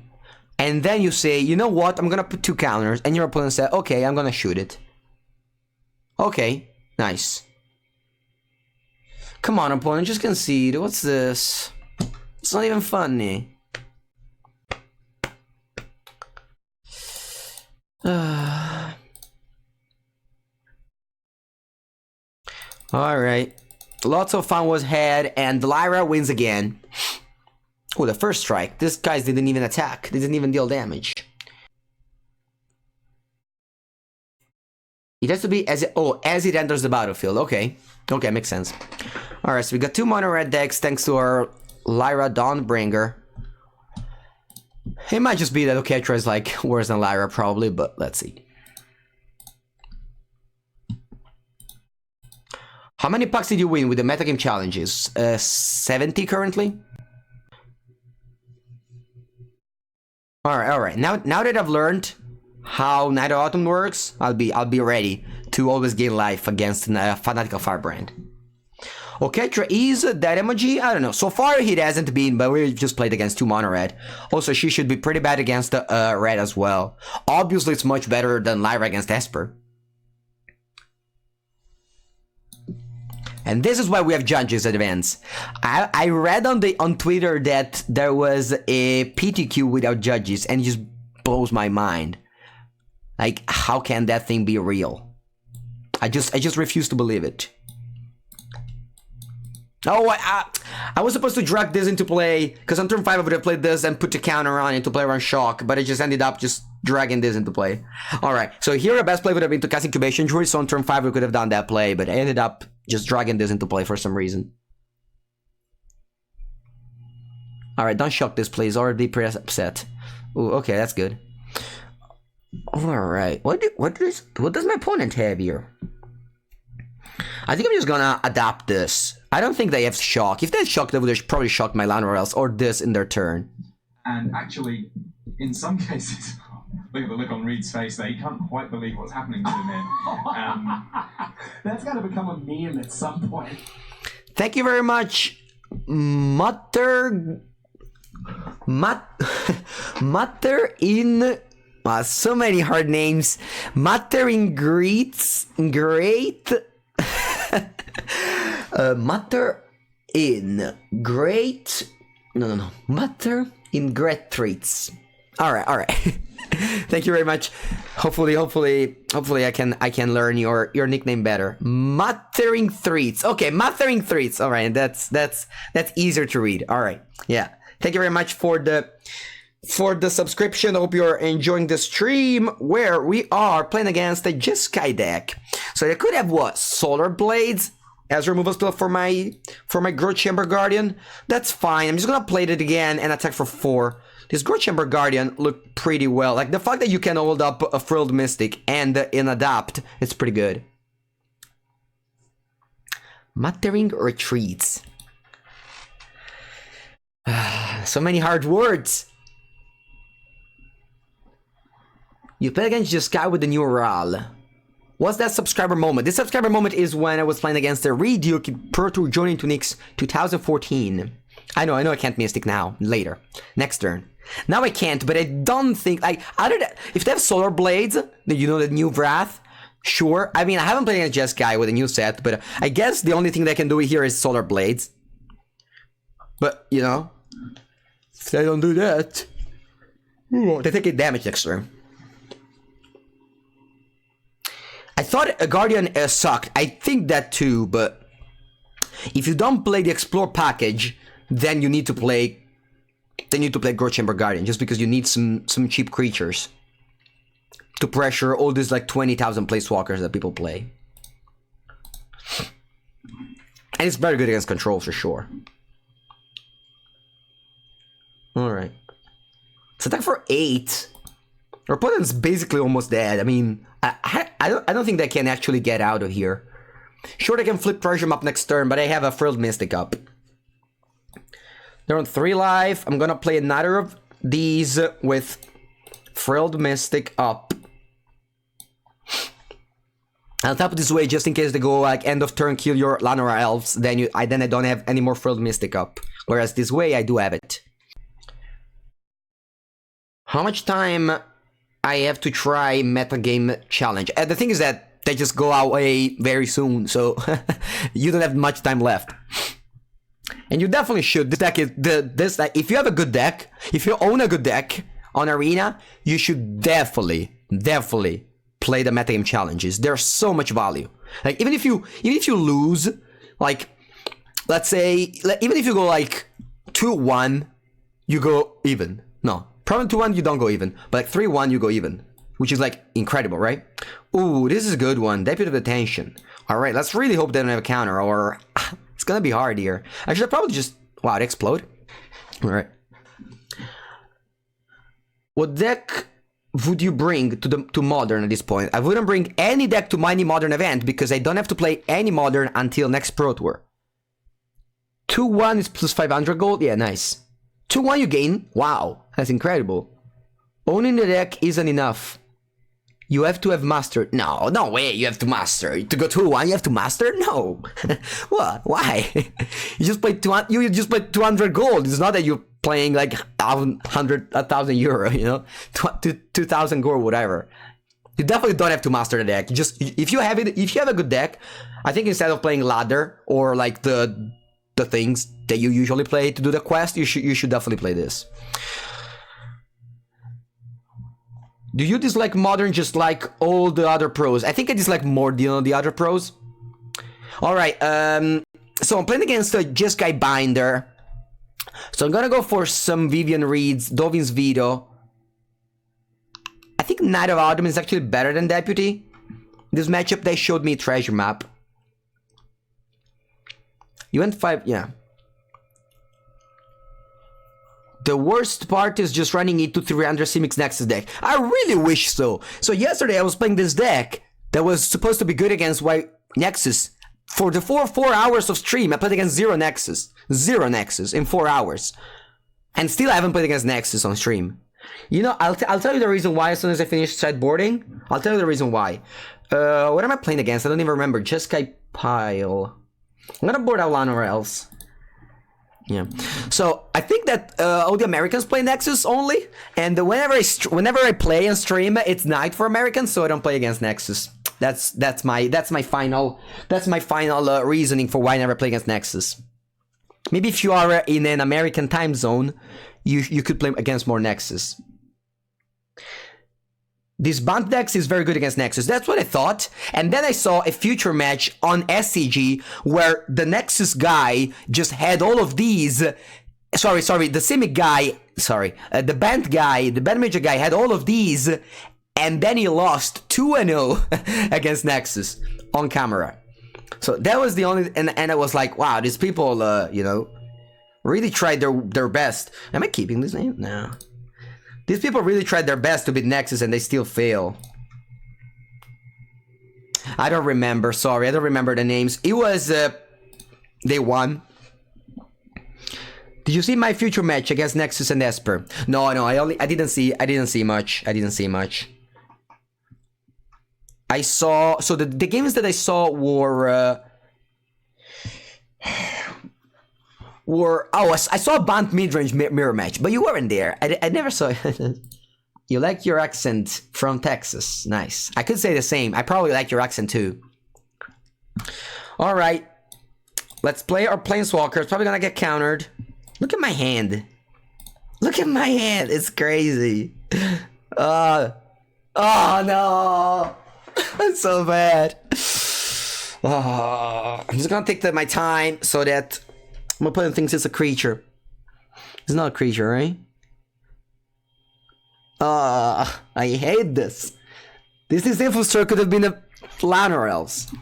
B: And then you say, you know what, I'm gonna put 2 counters. And your opponent says, okay, I'm gonna shoot it. Okay, nice. Come on, opponent, just concede. What's this? It's not even funny. Alright. Lots of fun was had, and Lyra wins again. Oh, the first strike. This guy didn't even attack. They didn't even deal damage. It has to be as it enters the battlefield. Okay. Okay, makes sense. Alright, so we got 2 mono red decks thanks to our Lyra Dawnbringer. It might just be that Oketra is like worse than Lyra probably, but let's see. How many packs did you win with the metagame challenges? 70 currently? Alright. Now that I've learned how Night of Autumn works, I'll be ready to always gain life against Fanatical Firebrand. Oketra is that emoji? I don't know. So far he hasn't been, but we just played against 2 mono red. Also, she should be pretty bad against red as well. Obviously, it's much better than Lyra against Esper. And this is why we have judges at events. I read on Twitter that there was a PTQ without judges, and it just blows my mind. Like, how can that thing be real? I just refuse to believe it. Oh, I was supposed to drag this into play, because on turn 5 I would have played this and put the counter on it to play around Shock, but I just ended up just dragging this into play. Alright, so here the best play would have been to cast Incubation Druid, so on turn 5 we could have done that play, but I ended up just dragging this into play for some reason. Alright, don't shock this, please. Already pretty upset. Ooh, okay, that's good. Alright, what does my opponent have here? I think I'm just gonna adapt this. I don't think they have shock. If they had shock, they would have probably shocked my land or else, or this in their turn.
C: And actually, in some cases, look at the look on Reed's face there. He can't quite believe what's happening to him here. That's got to become a meme at some point.
B: Thank you very much, Mutter in... so many hard names. Mutter in great... Mutter in great... No. Mutter in great treats. Alright. Thank you very much. Hopefully I can learn your nickname better. Muttering Threats. Okay, Muttering Threats. Alright, that's easier to read. Alright. Yeah. Thank you very much for the subscription. I hope you're enjoying the stream where we are playing against a Jeskai deck. So I could have what? Solar Blades as removal spell for my Growth Chamber Guardian. That's fine. I'm just gonna play it again and attack for 4. This Growth Chamber Guardian looked pretty well. Like the fact that you can hold up a Frilled Mystic and in adapt, it's pretty good. Muttering Retreats. So many hard words. You play against Jeskai with the new RAL. What's that subscriber moment? This subscriber moment is when I was playing against the Reduke Pro Tour joining to Nix 2014. I know I can't Mystic now. Later. Next turn. Now I can't, but I don't think... like, other than... if they have Solar Blades, you know, the new Wrath, sure. I mean, I haven't played against Jeskai with a new set, but I guess the only thing they can do here is Solar Blades. But, you know... if they don't do that... they take 8 damage next turn. I thought a Guardian sucked. I think that too, but if you don't play the Explore package, then you need to play Growth Chamber Guardian, just because you need some cheap creatures to pressure all these like 20,000 Placewalkers that people play. And it's very good against control for sure. Alright. Let's attack for 8. Our opponent's basically almost dead. I mean, I don't think they can actually get out of here. Sure, they can flip Treasure Map next turn, but I have a Frilled Mystic up. They're on 3 life. I'm gonna play another of these with Frilled Mystic up. I'll tap this way just in case they go like end of turn, kill your Lanora Elves. Then I don't have any more Frilled Mystic up. Whereas this way I do have it. How much time I have to try metagame challenge? The thing is that they just go away very soon, so you don't have much time left. And you definitely should. This deck is this. If you have a good deck, if you own a good deck on Arena, you should definitely play the metagame challenges. There's so much value. Like even if you lose, like let's say even if you go like 2-1, you go even. No. Probably 2-1 you don't go even, but like 3-1 you go even, which is like incredible, right? Ooh, this is a good one. Deputy of Attention. Alright, let's really hope they don't have a counter, or it's gonna be hard here. I should probably just... wow, it explode? Alright. What deck would you bring to Modern at this point? I wouldn't bring any deck to any Modern event, because I don't have to play any Modern until next Pro Tour. 2-1 is plus 500 gold? Yeah, nice. 2-1 you gain? Wow. That's incredible. Owning the deck isn't enough. You have to have mastered. No way you have to master. To go 2-1 you have to master? No. What? Why? You just played 200 gold. It's not that you're playing like 1,000 euro, you know? 2,000 gold, whatever. You definitely don't have to master the deck. If you have a good deck, I think instead of playing ladder or like the things that you usually play to do the quest, you should definitely play this. Do you dislike Modern just like all the other pros? I think I dislike more than the other pros. Alright, so I'm playing against a Just Guy Binder. So I'm gonna go for some Vivian Reeds, Dovin's Veto. I think Knight of Autumn is actually better than Deputy. This matchup, they showed me treasure map. You went 5, yeah. The worst part is just running into 300 Simic Nexus deck. I really wish so. So yesterday I was playing this deck that was supposed to be good against White Nexus. For the 4 hours of stream, I played against 0 Nexus. 0 Nexus in 4 hours. And still I haven't played against Nexus on stream. You know, I'll tell you the reason why as soon as I finish sideboarding. I'll tell you the reason why. What am I playing against? I don't even remember. Just Guy Pile. I'm gonna board out Lana or else. Yeah. So I think that all the Americans play Nexus only, and whenever I play and stream, it's night for Americans, so I don't play against Nexus. That's my final reasoning for why I never play against Nexus. Maybe if you are in an American time zone, you could play against more Nexus. This Bant deck is very good against Nexus. That's what I thought. And then I saw a future match on SCG where the Nexus guy just had all of these. The Simic guy, the Bant guy, the Bant Major guy had all of these. And then he lost 2-0 against Nexus on camera. So that was the only, and I was like, wow, these people, you know, really tried their best. Am I keeping this name? No. These people really tried their best to beat Nexus and they still fail. I don't remember, sorry, I don't remember the names. It was, they won. Did you see my future match against Nexus and Esper? No, I didn't see much. I saw, so the games that I saw were, I saw a Bant Midrange mirror match, but you weren't there. I never saw it. You like your accent from Texas. Nice. I could say the same. I probably like your accent too. Alright. Let's play our Planeswalker. It's probably gonna get countered. Look at my hand. Look at my hand. It's crazy. Oh no. That's so bad. I'm just gonna take my time so that my opponent thinks it's a creature. It's not a creature, right? I hate this. This Infiltrator could have been a Lana or else.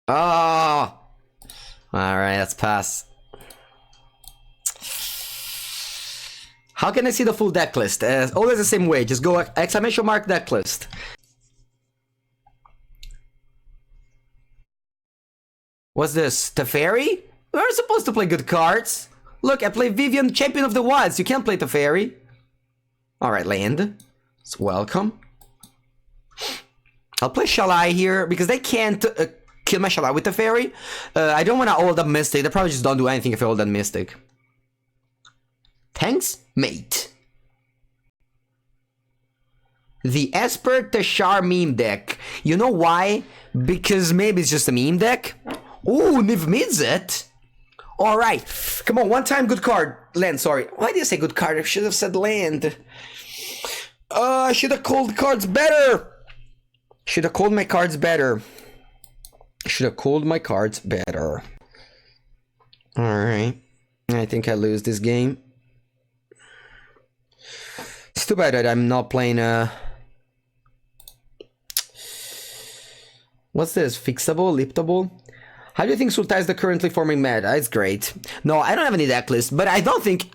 B: Oh! Alright, let's pass. How can I see the full deck list? Always the same way, just go exclamation mark deck list. What's this? Teferi? We're supposed to play good cards. Look, I play Vivian, Champion of the Wilds. You can't play Teferi. Alright, land. It's welcome. I'll play Shalai here, because they can't kill my Shalai with Teferi. I don't want to hold up Mystic. They probably just don't do anything if I hold that Mystic. Thanks, mate. The Esper Teshar meme deck. You know why? Because maybe it's just a meme deck. Ooh, Niv Mizzet. Alright. Come on, one time good card. Land, sorry. Why did I say good card? I should have said land. I should have called cards better. Should have called my cards better. Alright. I think I lose this game. It's too bad that I'm not playing what's this? Fixable? Liftable? How do you think Sultai is the currently forming meta? It's great. No, I don't have any deck list, but I don't think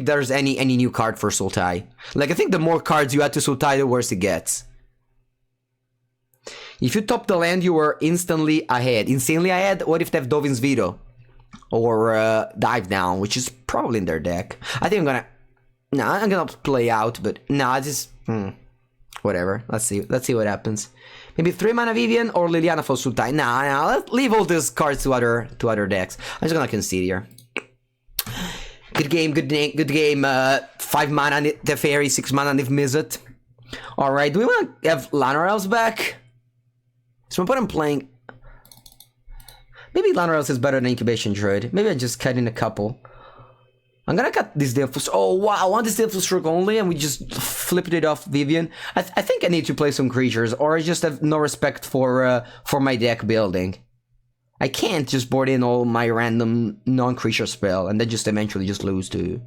B: there's any new card for Sultai. Like, I think the more cards you add to Sultai, the worse it gets. If you top the land, you were instantly ahead. Insanely ahead? What if they have Dovin's Veto? Or Dive Down, which is probably in their deck. I think I'm gonna play out, but nah, just whatever. Let's see what happens. Maybe 3 mana Vivian or Liliana for Sultai. Nah, let's leave all these cards to other decks. I'm just gonna concede here. Good game. 5 mana Teferi, 6 mana Niv Mizzet. Alright, do we want to have Lana Elves back? So I'm playing. Maybe Lanros is better than Incubation Druid. Maybe I just cut in a couple. I'm gonna cut this Deathful Stroke. Oh wow, I want this Deathful Stroke only, and we just flipped it off Vivian. I think I need to play some creatures, or I just have no respect for my deck building. I can't just board in all my random non-creature spell, and then just eventually just lose to...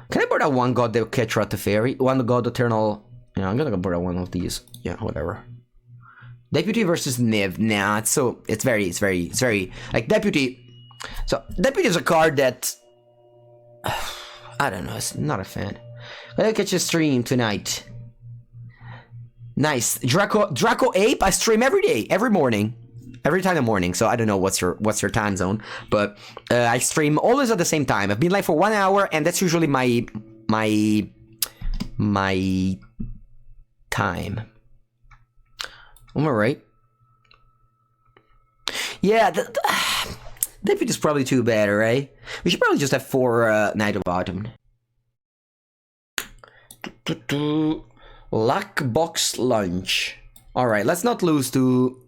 B: Can I board out one God that catch the Fairy? One God Eternal... Yeah, I'm gonna board out one of these. Yeah, whatever. Deputy versus Niv. Nah, it's very like Deputy. So Deputy is a card that I don't know. It's not a fan. I'll catch a stream tonight. Nice, Draco Ape. I stream every day, every morning, every time in the morning. So I don't know what's your time zone, but I stream always at the same time. I've been live for 1 hour, and that's usually my time. Am I right? Yeah, Deputy is probably too bad, right? We should probably just have 4 Night of Autumn. Luck Box Lunch. Alright, let's not lose to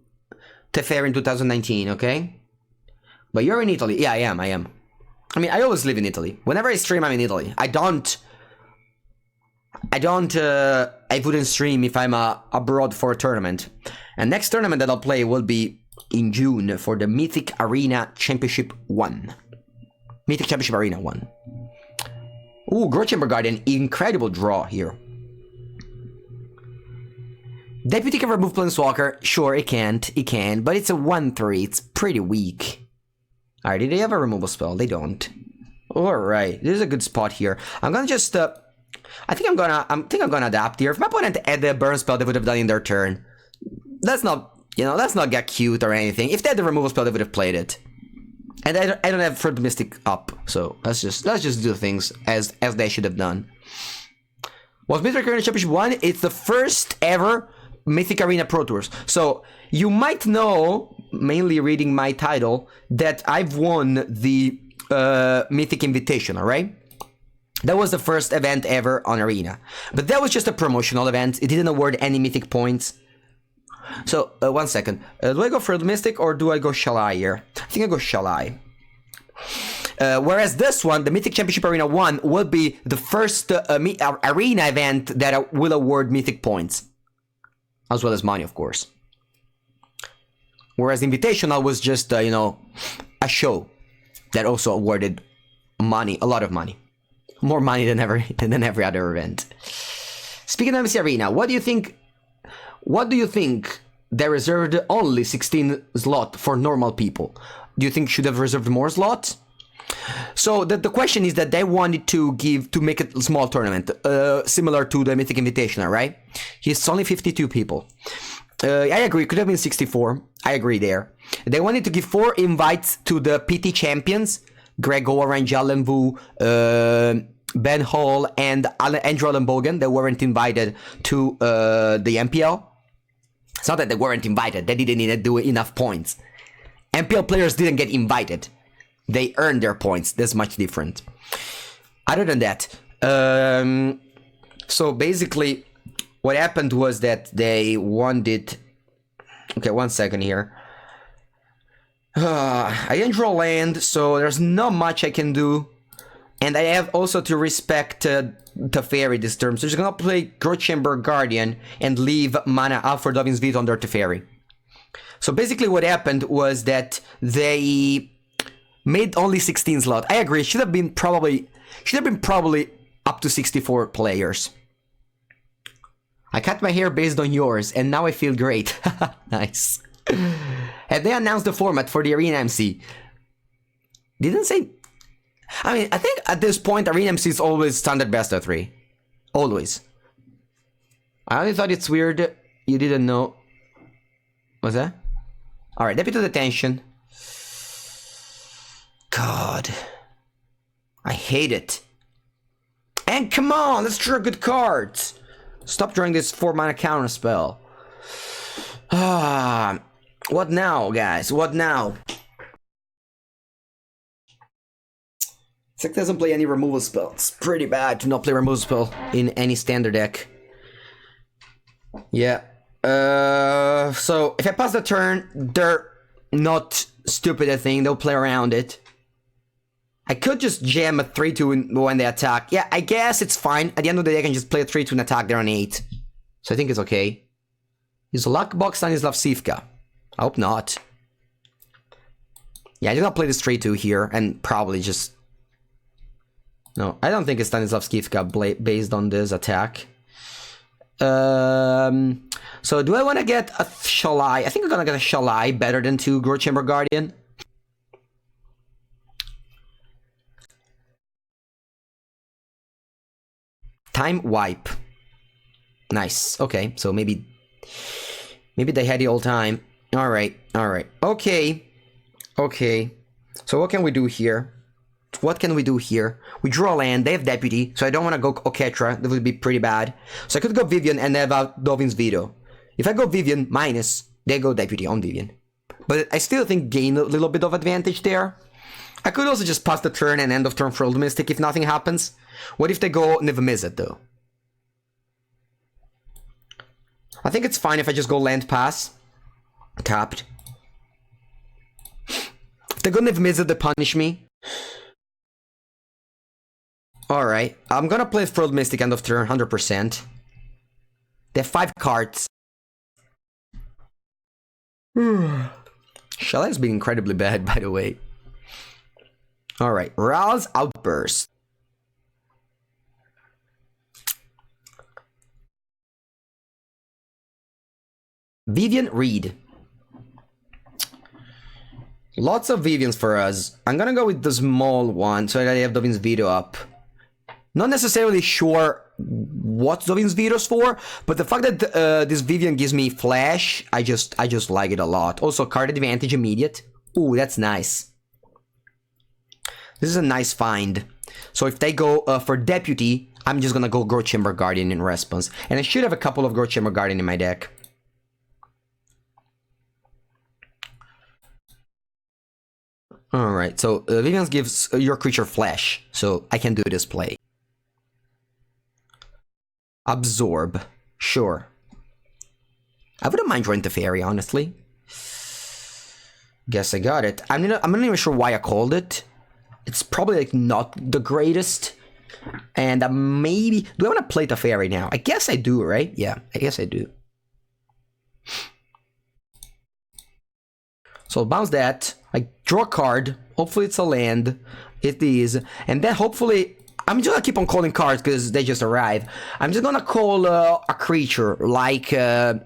B: Teferi in 2019, okay? But you're in Italy. Yeah, I am. I mean, I always live in Italy. Whenever I stream, I'm in Italy. I wouldn't stream if I'm abroad for a tournament. And next tournament that I'll play will be in June for the Mythic Arena Championship 1. Mythic Championship Arena 1. Ooh, Growth Chamber Guardian. Incredible draw here. Deputy can remove Planeswalker. Sure, it can't. It can. But it's a 1/3. It's pretty weak. Alright, did they have a removal spell? They don't. Alright, this is a good spot here. I'm gonna just... I think I'm gonna adapt here. If my opponent had the burn spell, they would have done in their turn. Let's not get cute or anything. If they had the removal spell, they would have played it. And I don't have Fred Mystic up, so let's just do things as they should have done. Was Mythic Arena Championship 1? It's the first ever Mythic Arena Pro Tours. So you might know, mainly reading my title, that I've won the Mythic Invitation, alright? That was the first event ever on Arena. But that was just a promotional event. It didn't award any Mythic points. So, 1 second. Do I go for the Mystic or do I go Shalai here? I think I go Shalai. Whereas this one, the Mythic Championship Arena 1, will be the first Arena event that will award Mythic points. As well as money, of course. Whereas Invitational was just, a show that also awarded money, a lot of money. More money than every other event. Speaking of MC Arena, what do you think they reserved only 16 slot for normal people? Do you think should have reserved more slots? So the question is that they wanted to make a small tournament, similar to the Mythic Invitational, right? It's only 52 people. I agree, could have been 64. I agree there. They wanted to give 4 invites to the PT champions, Gregor, Rangel, Vu, Ben Hall, and Andrew Allen Bogan. They weren't invited to the MPL. It's not that they weren't invited, they didn't even do enough points. MPL players didn't get invited. They earned their points. That's much different. Other than that, so basically, what happened was that they wanted... Okay, 1 second here. I didn't draw land, so there's not much I can do. And I have also to respect Teferi this term. So I'm just gonna play Growth Chamber Guardian and leave mana out for Dovin's Veto on their Teferi. So basically what happened was that they made only 16 slots. I agree, should have been probably up to 64 players. I cut my hair based on yours, and now I feel great. Nice. Have they announced the format for the Arena MC? Didn't say... I mean, I think at this point, Arena MC is always standard best of 3. Always. I only thought it's weird you didn't know. What's that? Alright, Deputy Detention. God. I hate it. And come on, let's draw good cards. Stop drawing this 4 mana counter spell. What now, guys? What now? Sec doesn't play any removal spell. It's pretty bad to not play removal spell in any standard deck. Yeah. So if I pass the turn, not stupid a thing. They'll play around it. I could just jam a 3-2 when they attack. Yeah, I guess it's fine. At the end of the day, I can just play a 3-2 and attack there on 8. So I think it's okay. Is Luckbox Stanislav Sivka? I hope not. Yeah, I'm just gonna play this 3-2 here and probably just... No, I don't think it's Stanislav Sivka based on this attack. So do I want to get a Shalai? I think I'm gonna get a Shalai better than 2 Growth Chamber Guardian. Time wipe. Nice. Okay, so maybe they had the old time. All right. Okay. So what can we do here? We draw a land. They have Deputy, so I don't want to go Oketra. That would be pretty bad. So I could go Vivian and have out Dovin's Veto. If I go Vivian minus, they go Deputy on Vivian. But I still think gain a little bit of advantage there. I could also just pass the turn and end of turn for Old Mystic if nothing happens. What if they go Niv-Mizzet though? I think it's fine if I just go land pass. Tapped. If they go Niv-Mizzet, they punish me. Alright, I'm gonna play Furled Mystic end of turn, 100%. They have 5 cards. Shalai's been incredibly bad, by the way. Alright, Ral's Outburst. Vivian Reed. Lots of Vivians for us. I'm gonna go with the small one so that I have Dovin's Veto up. Not necessarily sure what Dovin's Veto's for, but the fact that this Vivian gives me Flash, I just like it a lot. Also, card advantage immediate. Ooh, that's nice. This is a nice find. So if they go for Deputy, I'm just gonna go Growth Chamber Guardian in response. And I should have a couple of Growth Chamber Guardian in my deck. Alright, so Vivian gives your creature Flash, so I can do this play. Absorb. Sure. I wouldn't mind drawing the Fairy, honestly. Guess I got it. I'm not even sure why I called it. It's probably like not the greatest. And maybe... Do I want to play the Fairy now? I guess I do, right? Yeah, I guess I do. So I'll bounce that. I draw a card. Hopefully it's a land. It is. And then hopefully... I'm just gonna keep on calling cards because they just arrive. I'm just gonna call a creature like I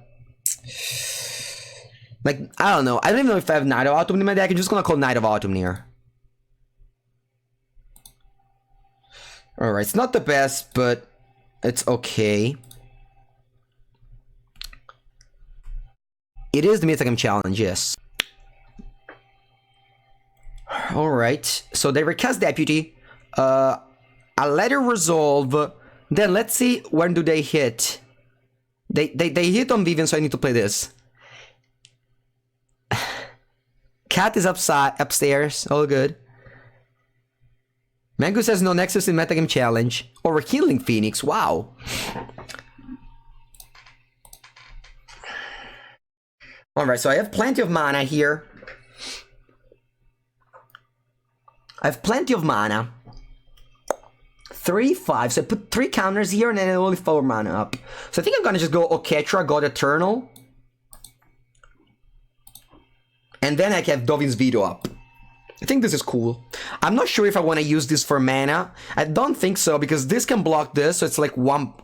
B: don't know. I don't even know if I have Knight of Autumn in my deck. I'm just gonna call Knight of Autumn here. Alright, it's not the best, but it's okay. It is the Mythicum Challenge, yes. Alright, so they recast Deputy. A letter resolve. Then let's see when do they hit. They hit on Vivian, so I need to play this. Cat is upstairs. All good. Mengucci says no Nexus in Metagame Challenge. Or Rekindling Phoenix. Wow. Alright, so I have plenty of mana here. I have plenty of mana. 3/5, so I put 3 counters here and then only 4 mana up. So I think I'm gonna just go Oketra, God Eternal. And then I have Dovin's Veto up. I think this is cool. I'm not sure if I want to use this for mana. I don't think so, because this can block this, so it's like one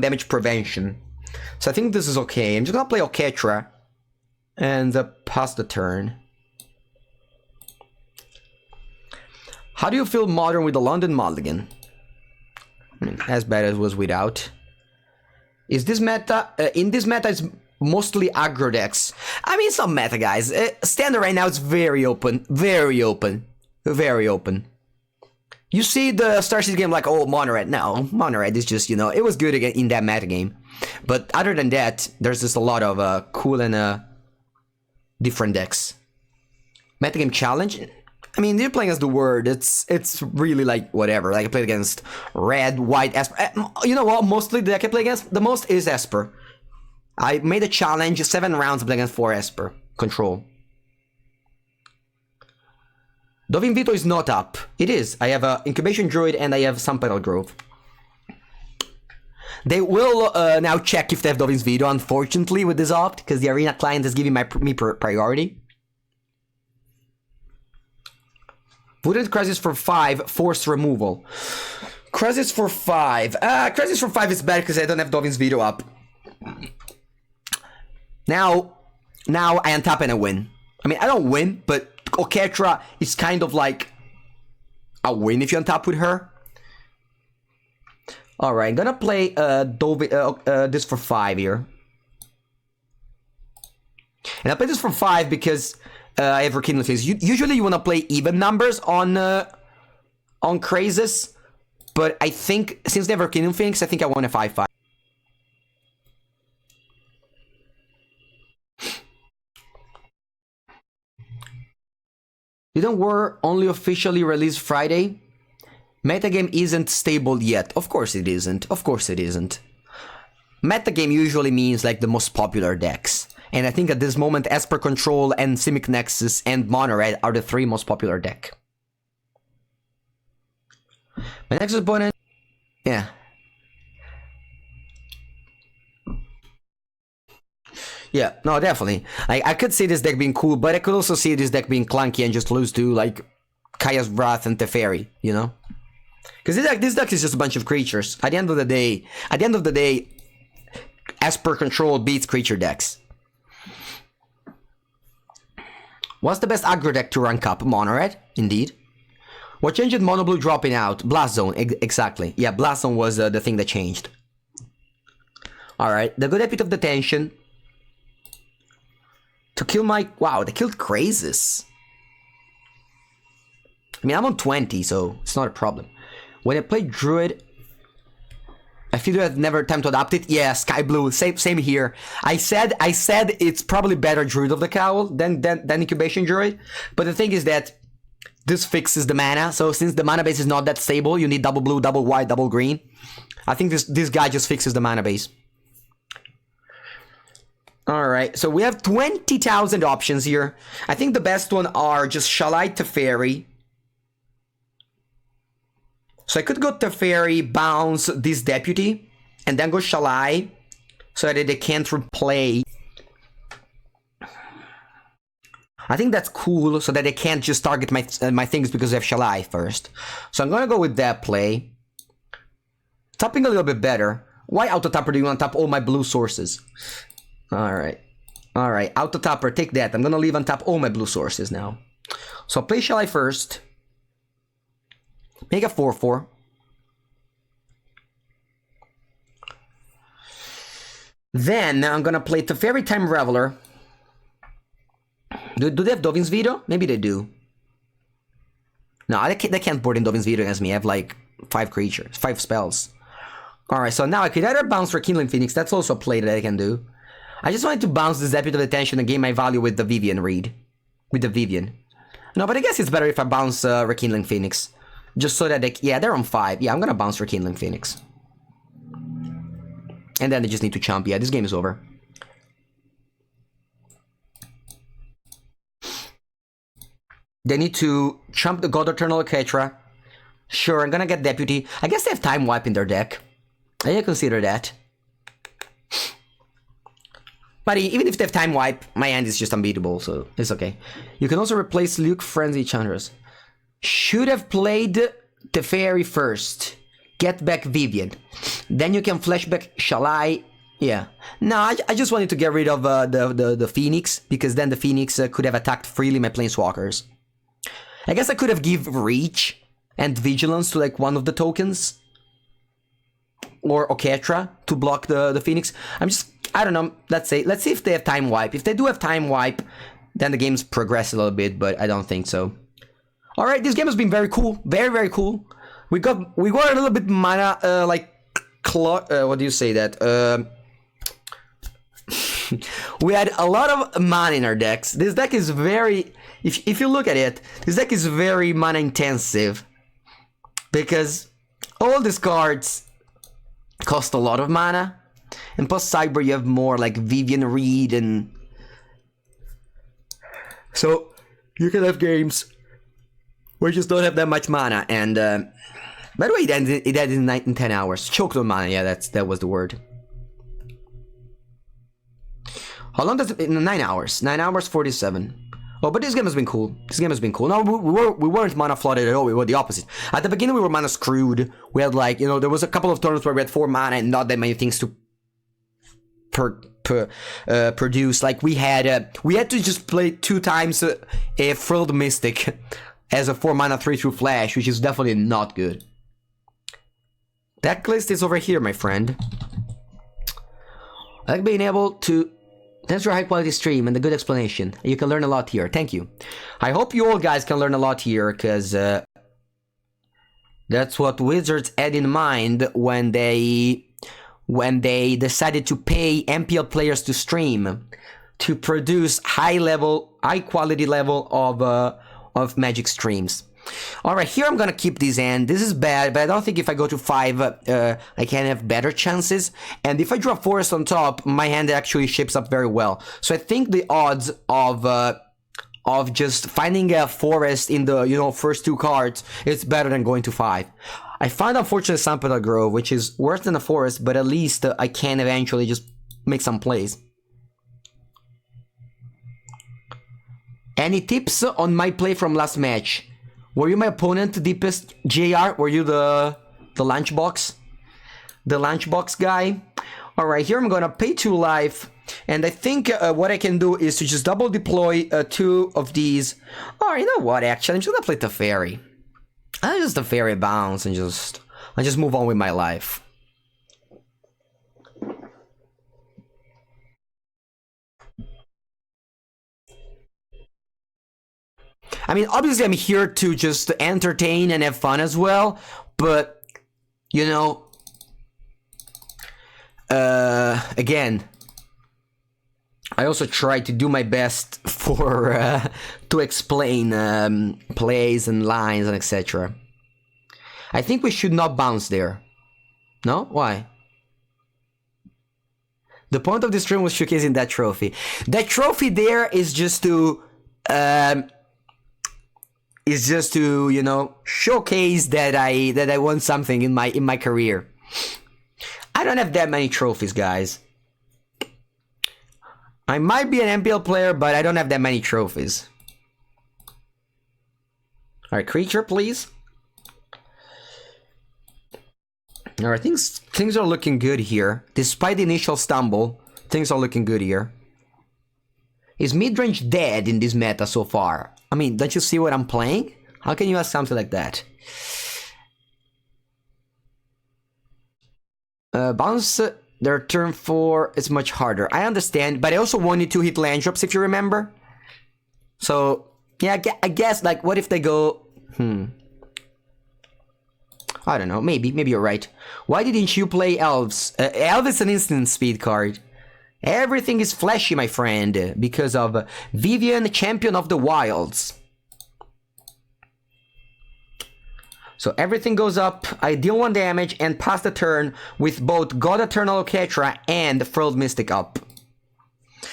B: damage prevention. So I think this is okay. I'm just gonna play Oketra. And pass the turn. How do you feel modern with the London Mulligan? I mean, as bad as it was without. Is this meta? In this meta, it's mostly aggro decks. I mean, it's not meta, guys. Standard right now, it's very open. Very open. Very open. You see the Star City game like, oh, Mono Red. No, Mono Red is just, you know, it was good again in that meta game. But other than that, there's just a lot of cool and different decks. Metagame Challenge? I mean, they're playing as the Word. It's really like whatever. Like I played against Red, White, Esper. You know what? Mostly the deck I play against the most is Esper. I made a challenge, 7 rounds, I played against 4 Esper. Control. Dovin Vito is not up. It is. I have a Incubation Druid and I have some Petal Grove. They will now check if they have Dovin's Veto, unfortunately, with this opt, because the arena client is giving me priority. Wooded Crisis for 5, forced removal. Crisis for 5. Crisis for 5 is bad because I don't have Dovin's Veto up. Now I untap and I win. I mean, I don't win, but Oketra is kind of like a win if you untap with her. Alright, I'm gonna play this for 5 here. And I play this for 5 because I have Rekindling Phoenix. Usually you wanna play even numbers on Crazes, but I think since they have Rekindling Phoenix, I think I want a 5/5. Didn't War only officially release Friday? Metagame isn't stable yet. Of course it isn't. Of course it isn't. Metagame usually means like the most popular decks. And I think at this moment, Esper Control and Simic Nexus and Mono Red are the 3 most popular deck. My next opponent... Yeah. Yeah, no, definitely. I could see this deck being cool, but I could also see this deck being clunky and just lose to, like, Kaya's Wrath and Teferi, you know? Because this deck is just a bunch of creatures. At the end of the day, Esper Control beats creature decks. What's the best aggro deck to rank up? Mono Red, indeed. What changed Mono Blue dropping out? Blast Zone, exactly. Yeah, Blast Zone was the thing that changed. Alright, the good Epit of Detention. To kill my... Wow, they killed Crazes. I mean, I'm on 20, so it's not a problem. When I play Druid, I feel I've never time to adapt it. Yeah, Sky Blue, same here. I said it's probably better Druid of the Cowl than Incubation Druid, but the thing is that this fixes the mana. So since the mana base is not that stable, you need double blue, double white, double green. I think this guy just fixes the mana base. Alright, so we have 20,000 options here. I think the best one are just Shalai Teferi. So I could go Teferi, bounce this Deputy, and then go Shalai, so that they can't replay. I think that's cool, so that they can't just target my things because I have Shalai first. So I'm gonna go with that play. Tapping a little bit better. Why Auto Tapper do you want to tap all my blue sources? Alright. Alright, Auto Tapper, take that. I'm gonna leave on tap all my blue sources now. So I'll play Shalai first. Make a 4/4. Then I'm gonna play Teferi Time Reveler. Do they have Dovin's Veto? Maybe they do. No, they can't board in Dovin's Veto against me. I have like 5 creatures, 5 spells. Alright, so now I could either bounce Rekindling Phoenix. That's also a play that I can do. I just wanted to bounce this Epit of Attention and gain my value with the Vivian read. With the Vivian. No, but I guess it's better if I bounce Rekindling Phoenix. Just so that they... Yeah, they're on 5. Yeah, I'm gonna bounce Rekindling Phoenix. And then they just need to chump. Yeah, this game is over. They need to chump the God Eternal Ketra. Sure, I'm gonna get Deputy. I guess they have Time Wipe in their deck. I didn't consider that. But even if they have Time Wipe, my hand is just unbeatable, so it's okay. You can also replace Luke Frenzy Chandras. Should have played Teferi first. Get back Vivian. Then you can flashback Shalai. Yeah. No, I just wanted to get rid of the Phoenix, because then the Phoenix could have attacked freely my Planeswalkers. I guess I could have give Reach and Vigilance to like one of the tokens. Or Oketra to block the Phoenix. I don't know, let's see if they have Time Wipe. If they do have Time Wipe, then the game's progress a little bit, but I don't think so. Alright, this game has been very cool. Very, very cool. We got a little bit mana, what do you say that? We had a lot of mana in our decks. This deck is very... If you look at it, this deck is very mana intensive. Because all these cards cost a lot of mana. And plus Cyber, you have more like Vivian Reed and... So, you can have games We just don't have that much mana, and by the way, it ended in 10 hours. Choked on mana, yeah, that was the word. How long does it? 9 hours. 9 hours, 47. Oh, but this game has been cool. This game has been cool. No, we weren't mana flooded at all. We were the opposite. At the beginning, we were mana screwed. We had like, you know, there was a couple of turns where we had 4 mana and not that many things to produce. Like we had to just play 2 times a Frilled Mystic as a 4 mana 3/2 flash, which is definitely not good. Deck list is over here, my friend. I like being able to. Thanks for a high quality stream and the good explanation. You can learn a lot here. Thank you. I hope you all guys can learn a lot here, because that's what Wizards had in mind when they decided to pay MPL players to stream to produce high quality level of Magic streams. Alright, here I'm gonna keep this hand. This is bad, but I don't think if I go to 5, I can have better chances. And if I draw Forest on top, my hand actually shapes up very well. So I think the odds of just finding a Forest in the, you know, first 2 cards, it's better than going to 5. I found unfortunately Sampedal Grove, which is worse than a Forest, but at least I can eventually just make some plays. Any tips on my play from last match? Were you my opponent, Deepest JR? Were you the lunchbox? The lunchbox guy? Alright, here I'm gonna pay 2 life. And I think what I can do is to just double deploy 2 of these. Or you know what, actually, I'm just gonna play Teferi. I just Teferi bounce and I just move on with my life. I mean, obviously I'm here to just entertain and have fun as well, but, you know, again, I also try to do my best for, to explain plays and lines and etc. I think we should not bounce there. No? Why? The point of this stream was showcasing that trophy. That trophy there is just to, you know, showcase that I won something in my career. I don't have that many trophies, guys. I might be an MPL player, but I don't have that many trophies. Alright, creature, please. Alright, things are looking good here. Despite the initial stumble, things are looking good here. Is Midrange dead in this meta so far? I mean, don't you see what I'm playing? How can you ask something like that? Bounce their turn 4 is much harder. I understand, but I also wanted to hit land drops, if you remember. So, yeah, I guess, like, what if they go... I don't know, maybe you're right. Why didn't you play Elves? Elves is an instant speed card. Everything is flashy, my friend, because of Vivian, Champion of the Wilds. So everything goes up, I deal 1 damage and pass the turn with both God Eternal Oketra and Frilled Mystic up.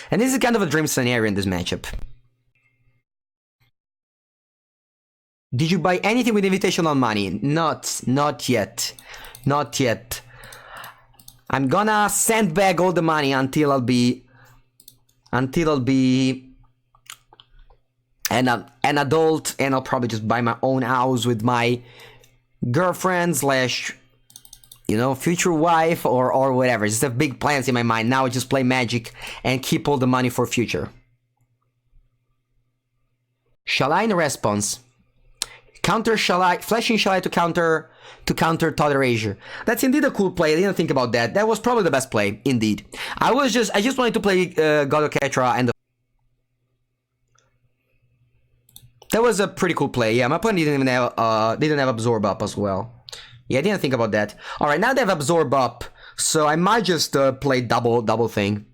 B: And this is kind of a dream scenario in this matchup. Did you buy anything with invitational money? Not yet. Not yet. I'm gonna sandbag all the money until I'll be an adult, and I'll probably just buy my own house with my girlfriend slash, you know, future wife or whatever. Just have big plans in my mind. Now I just play Magic and keep all the money for future. Shalai in response. Counter Shalai, flashing Shalai to counter Todd Erasure. That's indeed a cool play. I didn't think about that. That was probably the best play, indeed. I just wanted to play God of Ketra and that was a pretty cool play. Yeah, my opponent didn't have Absorb Up as well. Yeah, I didn't think about that. Alright, now they have Absorb Up, so I might just play double thing.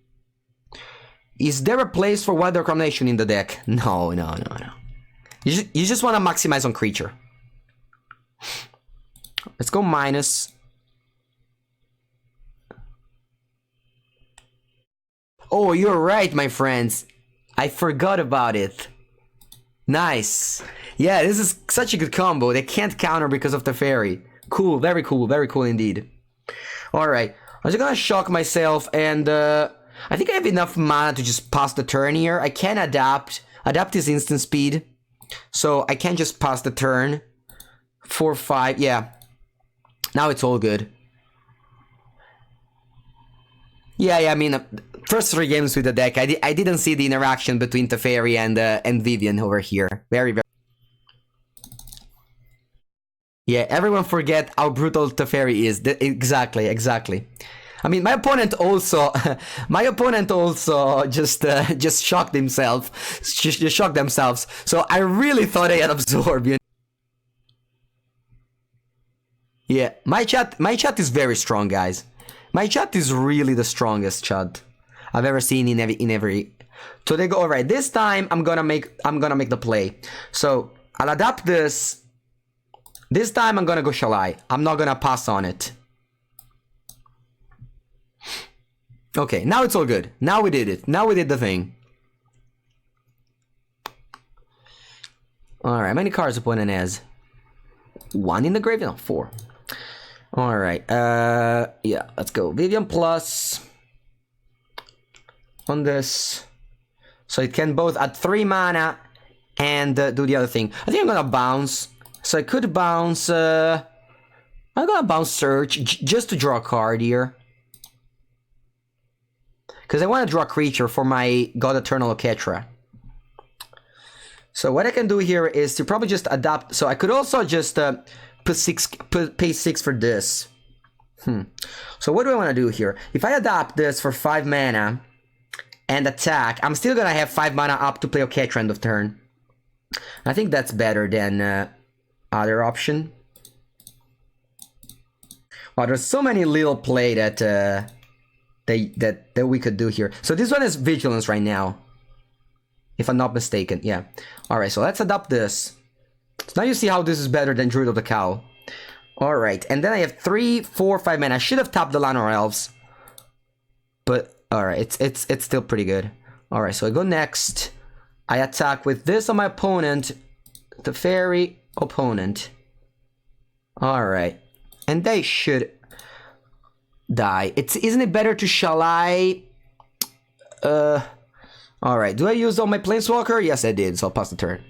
B: Is there a place for Weather Combination in the deck? No. You just want to maximize on creature. Let's go minus. Oh, you're right, my friends. I forgot about it. Nice. Yeah, this is such a good combo. They can't counter because of the fairy. Cool, very cool indeed. Alright, I'm just gonna shock myself and I think I have enough mana to just pass the turn here. I can adapt. Adapt is instant speed. So I can just pass the turn. 4-5, yeah. Now it's all good. Yeah, I mean, first 3 games with the deck, I didn't see the interaction between Teferi and Vivian over here. Very. Yeah, everyone forget how brutal Teferi is. Exactly. I mean, my opponent also just shocked himself, just shocked themselves. So I really thought I had absorbed. You know? Yeah, my chat is very strong, guys. My chat is really the strongest chat I've ever seen in every. So they go, all right. This time I'm gonna make the play. So I'll adapt this. This time I'm gonna go Shalai. I'm not gonna pass on it. Okay, now it's all good. Now we did it. Now we did the thing. All right, how many cards opponent has? 1 in the graveyard. No, 4. Alright, yeah, let's go. Vivian plus on this. So it can both add 3 mana and do the other thing. I think I'm gonna bounce. So I could bounce, I'm gonna bounce Search just to draw a card here. Because I want to draw a creature for my God Eternal Oketra. So what I can do here is to probably just adapt. So I could also just pay 6 for this. So what do I want to do here? If I adapt this for 5 mana and attack, I'm still gonna have 5 mana up to play Oketra end of turn. I think that's better than other option. Wow, there's so many little play that that we could do here. So this one is Vigilance right now, if I'm not mistaken. Yeah. All right. So let's adopt this. So now you see how this is better than Druid of the Cowl. Alright, and then I have 3, 4, 5 mana. I should have tapped the Llanowar Elves. But, alright, it's still pretty good. Alright, so I go next. I attack with this on my opponent. The fairy opponent. Alright. And they should die. Isn't it better to Shalai? Alright, do I use all my Planeswalker? Yes, I did, so I'll pass the turn.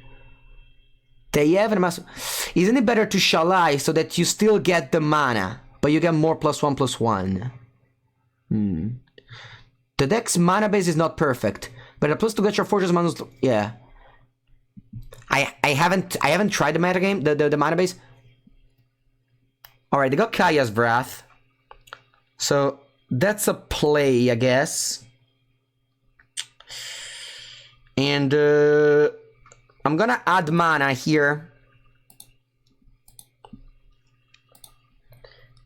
B: They have an massive. Isn't it better to Shalai so that you still get the mana, but you get more +1/+1? The deck's mana base is not perfect, but a +2 get your Fortress mana. Yeah. I haven't tried the metagame, the mana base. Alright, they got Kaya's Wrath. So that's a play, I guess. And I'm gonna add mana here.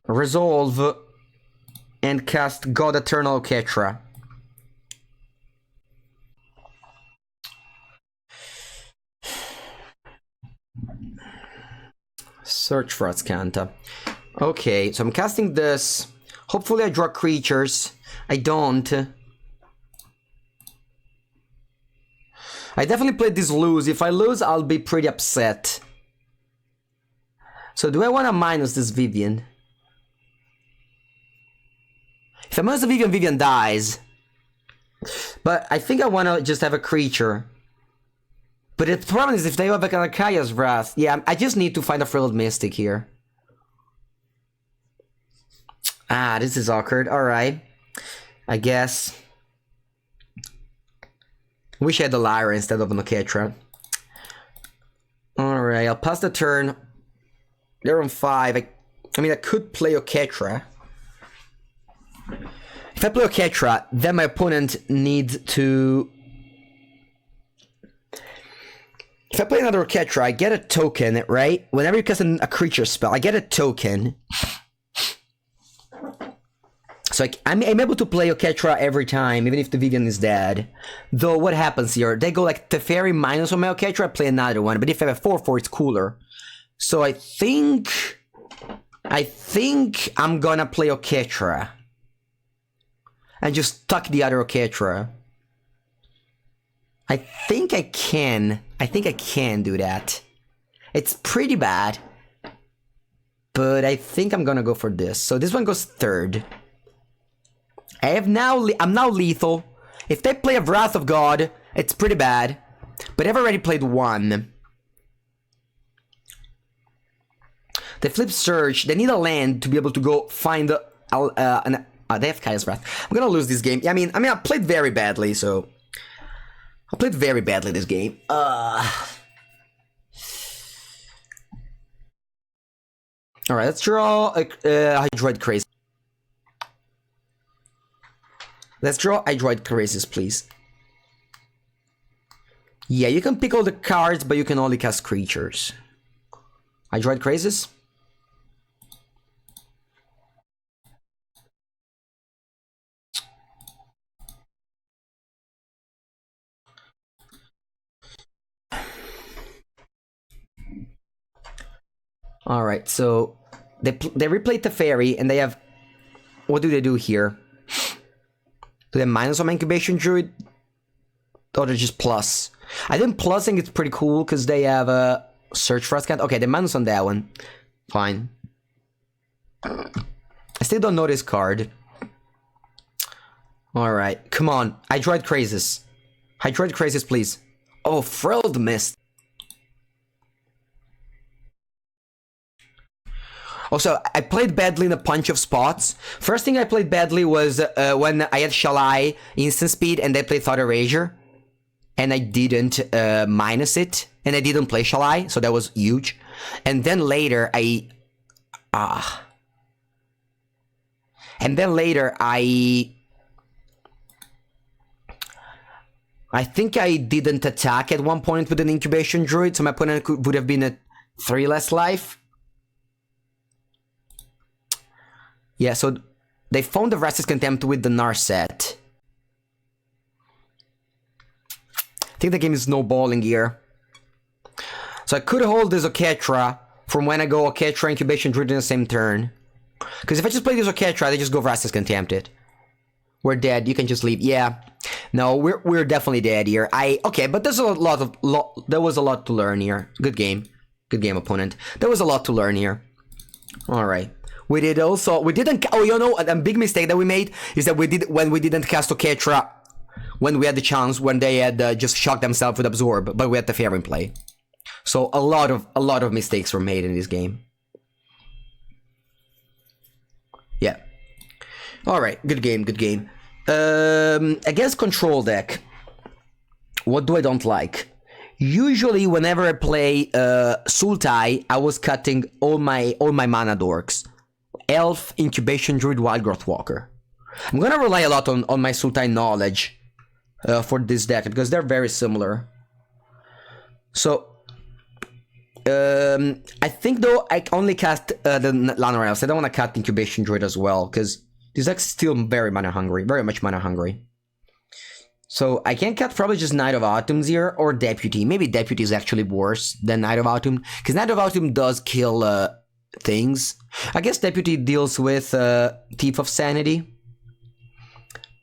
B: Resolve and cast God Eternal Oketra. Search for Azcanta. Okay, so I'm casting this. Hopefully I draw creatures. I don't. I definitely played this lose. If I lose, I'll be pretty upset. So do I want to minus this Vivian? If I minus the Vivian, Vivian dies. But I think I want to just have a creature. But the problem is if they have a Kaya's Wrath. Yeah, I just need to find a Frilled Mystic here. Ah, this is awkward. Alright. I guess. Wish I had the Lyra instead of an Oketra. Alright, I'll pass the turn. They're on 5. I mean, I could play Oketra. If I play Oketra, then my opponent needs to... If I play another Oketra, I get a token, right? Whenever you cast a creature spell, I get a token. So I'm able to play Oketra every time, even if the Vivian is dead. Though, what happens here? They go like Teferi minus on my Oketra, I play another one. But if I have a 4/4, it's cooler. So I think I'm gonna play Oketra. And just tuck the other Oketra. I think I can. I think I can do that. It's pretty bad. But I think I'm gonna go for this. So this one goes third. I'm now lethal. If they play a Wrath of God, it's pretty bad. But I've already played one. They flip Surge. They need a land to be able to go find they have Kaya's Wrath. I'm gonna lose this game. I mean, I played very badly, so I played very badly this game. All right, let's draw Hydroid Crazy. Let's draw Hydroid Crazes, please. Yeah, you can pick all the cards, but you can only cast creatures. Hydroid Crazes. All right, so they replay Teferi, and they have. What do they do here? Do they minus on my Incubation Druid? Or they're just plus? I think plusing it's pretty cool because they have a Search for Ascant. Okay, they minus on that one. Fine. I still don't know this card. All right, come on, Hydroid Crazes. Hydroid Crazes, please. Oh, Frilled Mist. Also, I played badly in a bunch of spots. First thing I played badly was when I had Shalai instant speed and they played Thought Erasure. And I didn't minus it. And I didn't play Shalai, so that was huge. And then later I think I didn't attack at one point with an Incubation Druid, so my opponent would have been at 3 less life. Yeah, so they found the Restless Contempt with the Narset. I think the game is snowballing here. So I could hold this Oketra from when I go Oketra Incubation Druid in the same turn. Because if I just play this Oketra, they just go Restless Contempt it. We're dead, you can just leave. Yeah. No, we're definitely dead here. Okay, but there's there was a lot to learn here. Good game. Good game, opponent. There was a lot to learn here. Alright. We didn't, oh, you know, a big mistake that we made is that we didn't cast Oketra when we had the chance, when they had just shocked themselves with Absorb, but we had the Fair in play. So a lot of mistakes were made in this game. Yeah. Alright, good game, good game. Against Control deck, what do I don't like? Usually, whenever I play Sultai, I was cutting all my mana dorks. Elf, Incubation Druid, Wildgrowth Walker. I'm gonna rely a lot on my Sultai knowledge for this deck because they're very similar. So, I think though I only cast the Llanowar Elves. I don't want to cut Incubation Druid as well because this deck's still very mana hungry, very much mana hungry. So I can cut probably just Knight of Autumns here or Deputy. Maybe Deputy is actually worse than Knight of Autumn because Knight of Autumn does kill things. I guess Deputy deals with Thief of Sanity.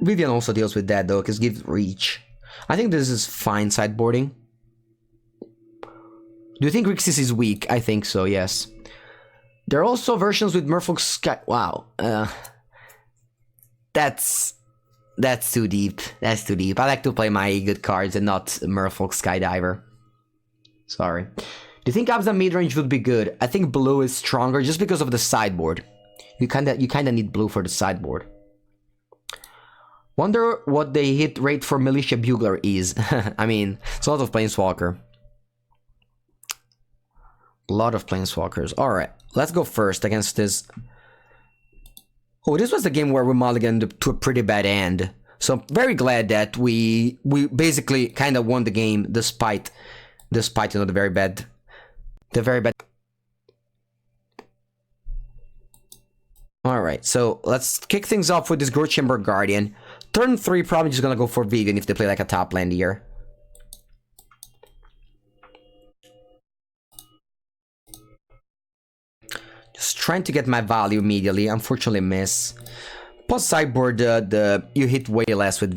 B: Vivian also deals with that though because gives reach. I think this is fine sideboarding. Do you think Grixis is weak? I think so, yes. There are also versions with Merfolk Sky. Wow. That's too deep. That's too deep. I like to play my good cards and not Merfolk Skydiver. Sorry. Do you think Abza midrange would be good? I think blue is stronger just because of the sideboard. You kinda need blue for the sideboard. Wonder what the hit rate for Militia Bugler is. I mean, it's a lot of Planeswalker. A lot of Planeswalkers. Alright, let's go first against this. Oh, this was the game where we mulliganed to a pretty bad end. So I'm very glad that we basically kind of won the game despite you know, the very bad. Alright, so let's kick things off with this Growth Chamber Guardian. Turn 3 probably just gonna go for Vivian if they play like a top land here. Just trying to get my value immediately. Unfortunately, miss. Plus sideboard, you hit way less with.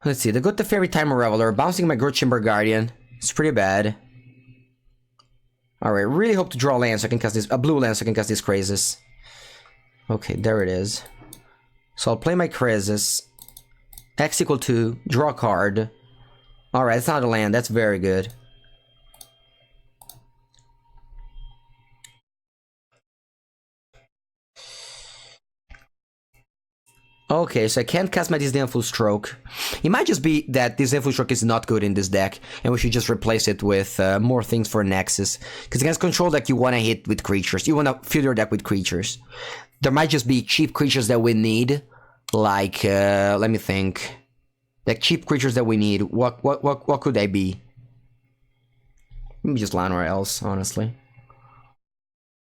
B: Let's see, they got the Fairy Time Reveler, bouncing my Growth Chamber Guardian. It's pretty bad. Alright, really hope to draw a land so I can cast this, a blue land so I can cast these Crazes. Okay, there it is. So I'll play my Crazes. X equal 2, draw a card. Alright, that's not a land, that's very good. Okay, so I can't cast my Disdainful Stroke. It might just be that Disdainful Stroke is not good in this deck, and we should just replace it with more things for Nexus. Because against control deck, you want to hit with creatures. You want to fill your deck with creatures. There might just be cheap creatures that we need, like, let me think. Like, cheap creatures that we need, what could they be? Maybe just land or else, honestly.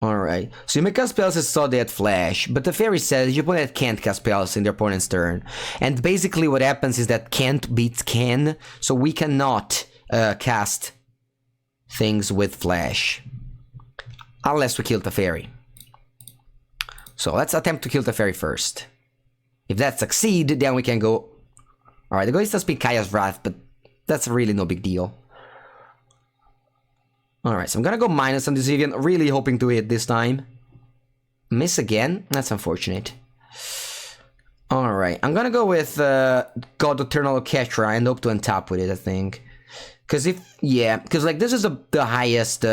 B: Alright, so you may cast spells as saw that flash, but the fairy says your opponent can't cast spells in their opponent's turn. And basically what happens is that can't beats can, so we cannot cast things with flash. Unless we kill the fairy. So let's attempt to kill the fairy first. If that succeeds, then we can go... Alright, the goal is to speak Kaya's Wrath, but that's really no big deal. Alright, so I'm gonna go minus on this Vivian, really hoping to hit this time. Miss again? That's unfortunate. Alright, I'm gonna go with God Eternal Ketra and hope to untap with it, I think. Cause if, yeah, cause like this is the highest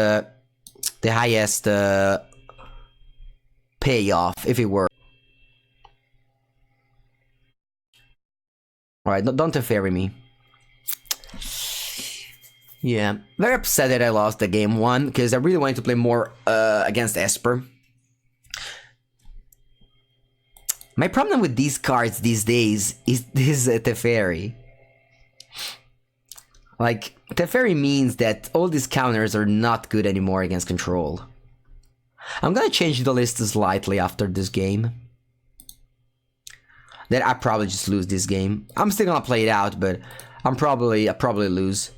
B: payoff, if it were. Alright, don't Teferi me. Yeah, very upset that I lost the game 1, because I really wanted to play more against Esper. My problem with these cards these days is this Teferi. Like, Teferi means that all these counters are not good anymore against control. I'm gonna change the list slightly after this game. Then I probably just lose this game. I'm still gonna play it out, but I'll probably lose.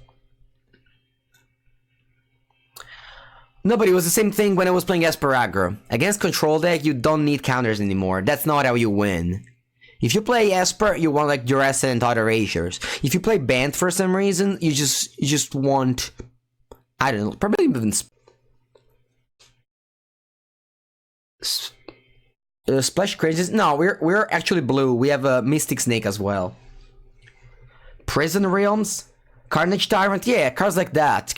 B: No, but it was the same thing when I was playing Esper aggro. Against control deck, you don't need counters anymore. That's not how you win. If you play Esper, you want like Duress and other erasures. If you play Bant for some reason, you just want, I don't know, probably even Splash Crazes. No, we're actually blue. We have a Mystic Snake as well. Prison Realms. Carnage Tyrant, yeah, cards like that,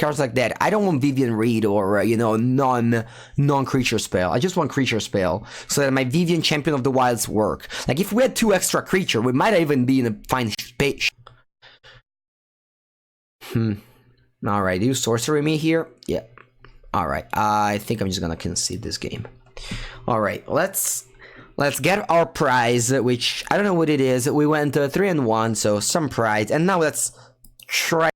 B: I don't want Vivian Reed or, you know, non-creature spell. I just want creature spell, so that my Vivian Champion of the Wilds work. Like, if we had 2 extra creature, we might even be in a fine space. Alright, you sorcery me here? Yeah. Alright, I think I'm just gonna concede this game. Alright, let's get our prize, which, I don't know what it is. We went 3-1, so some prize, and now let's try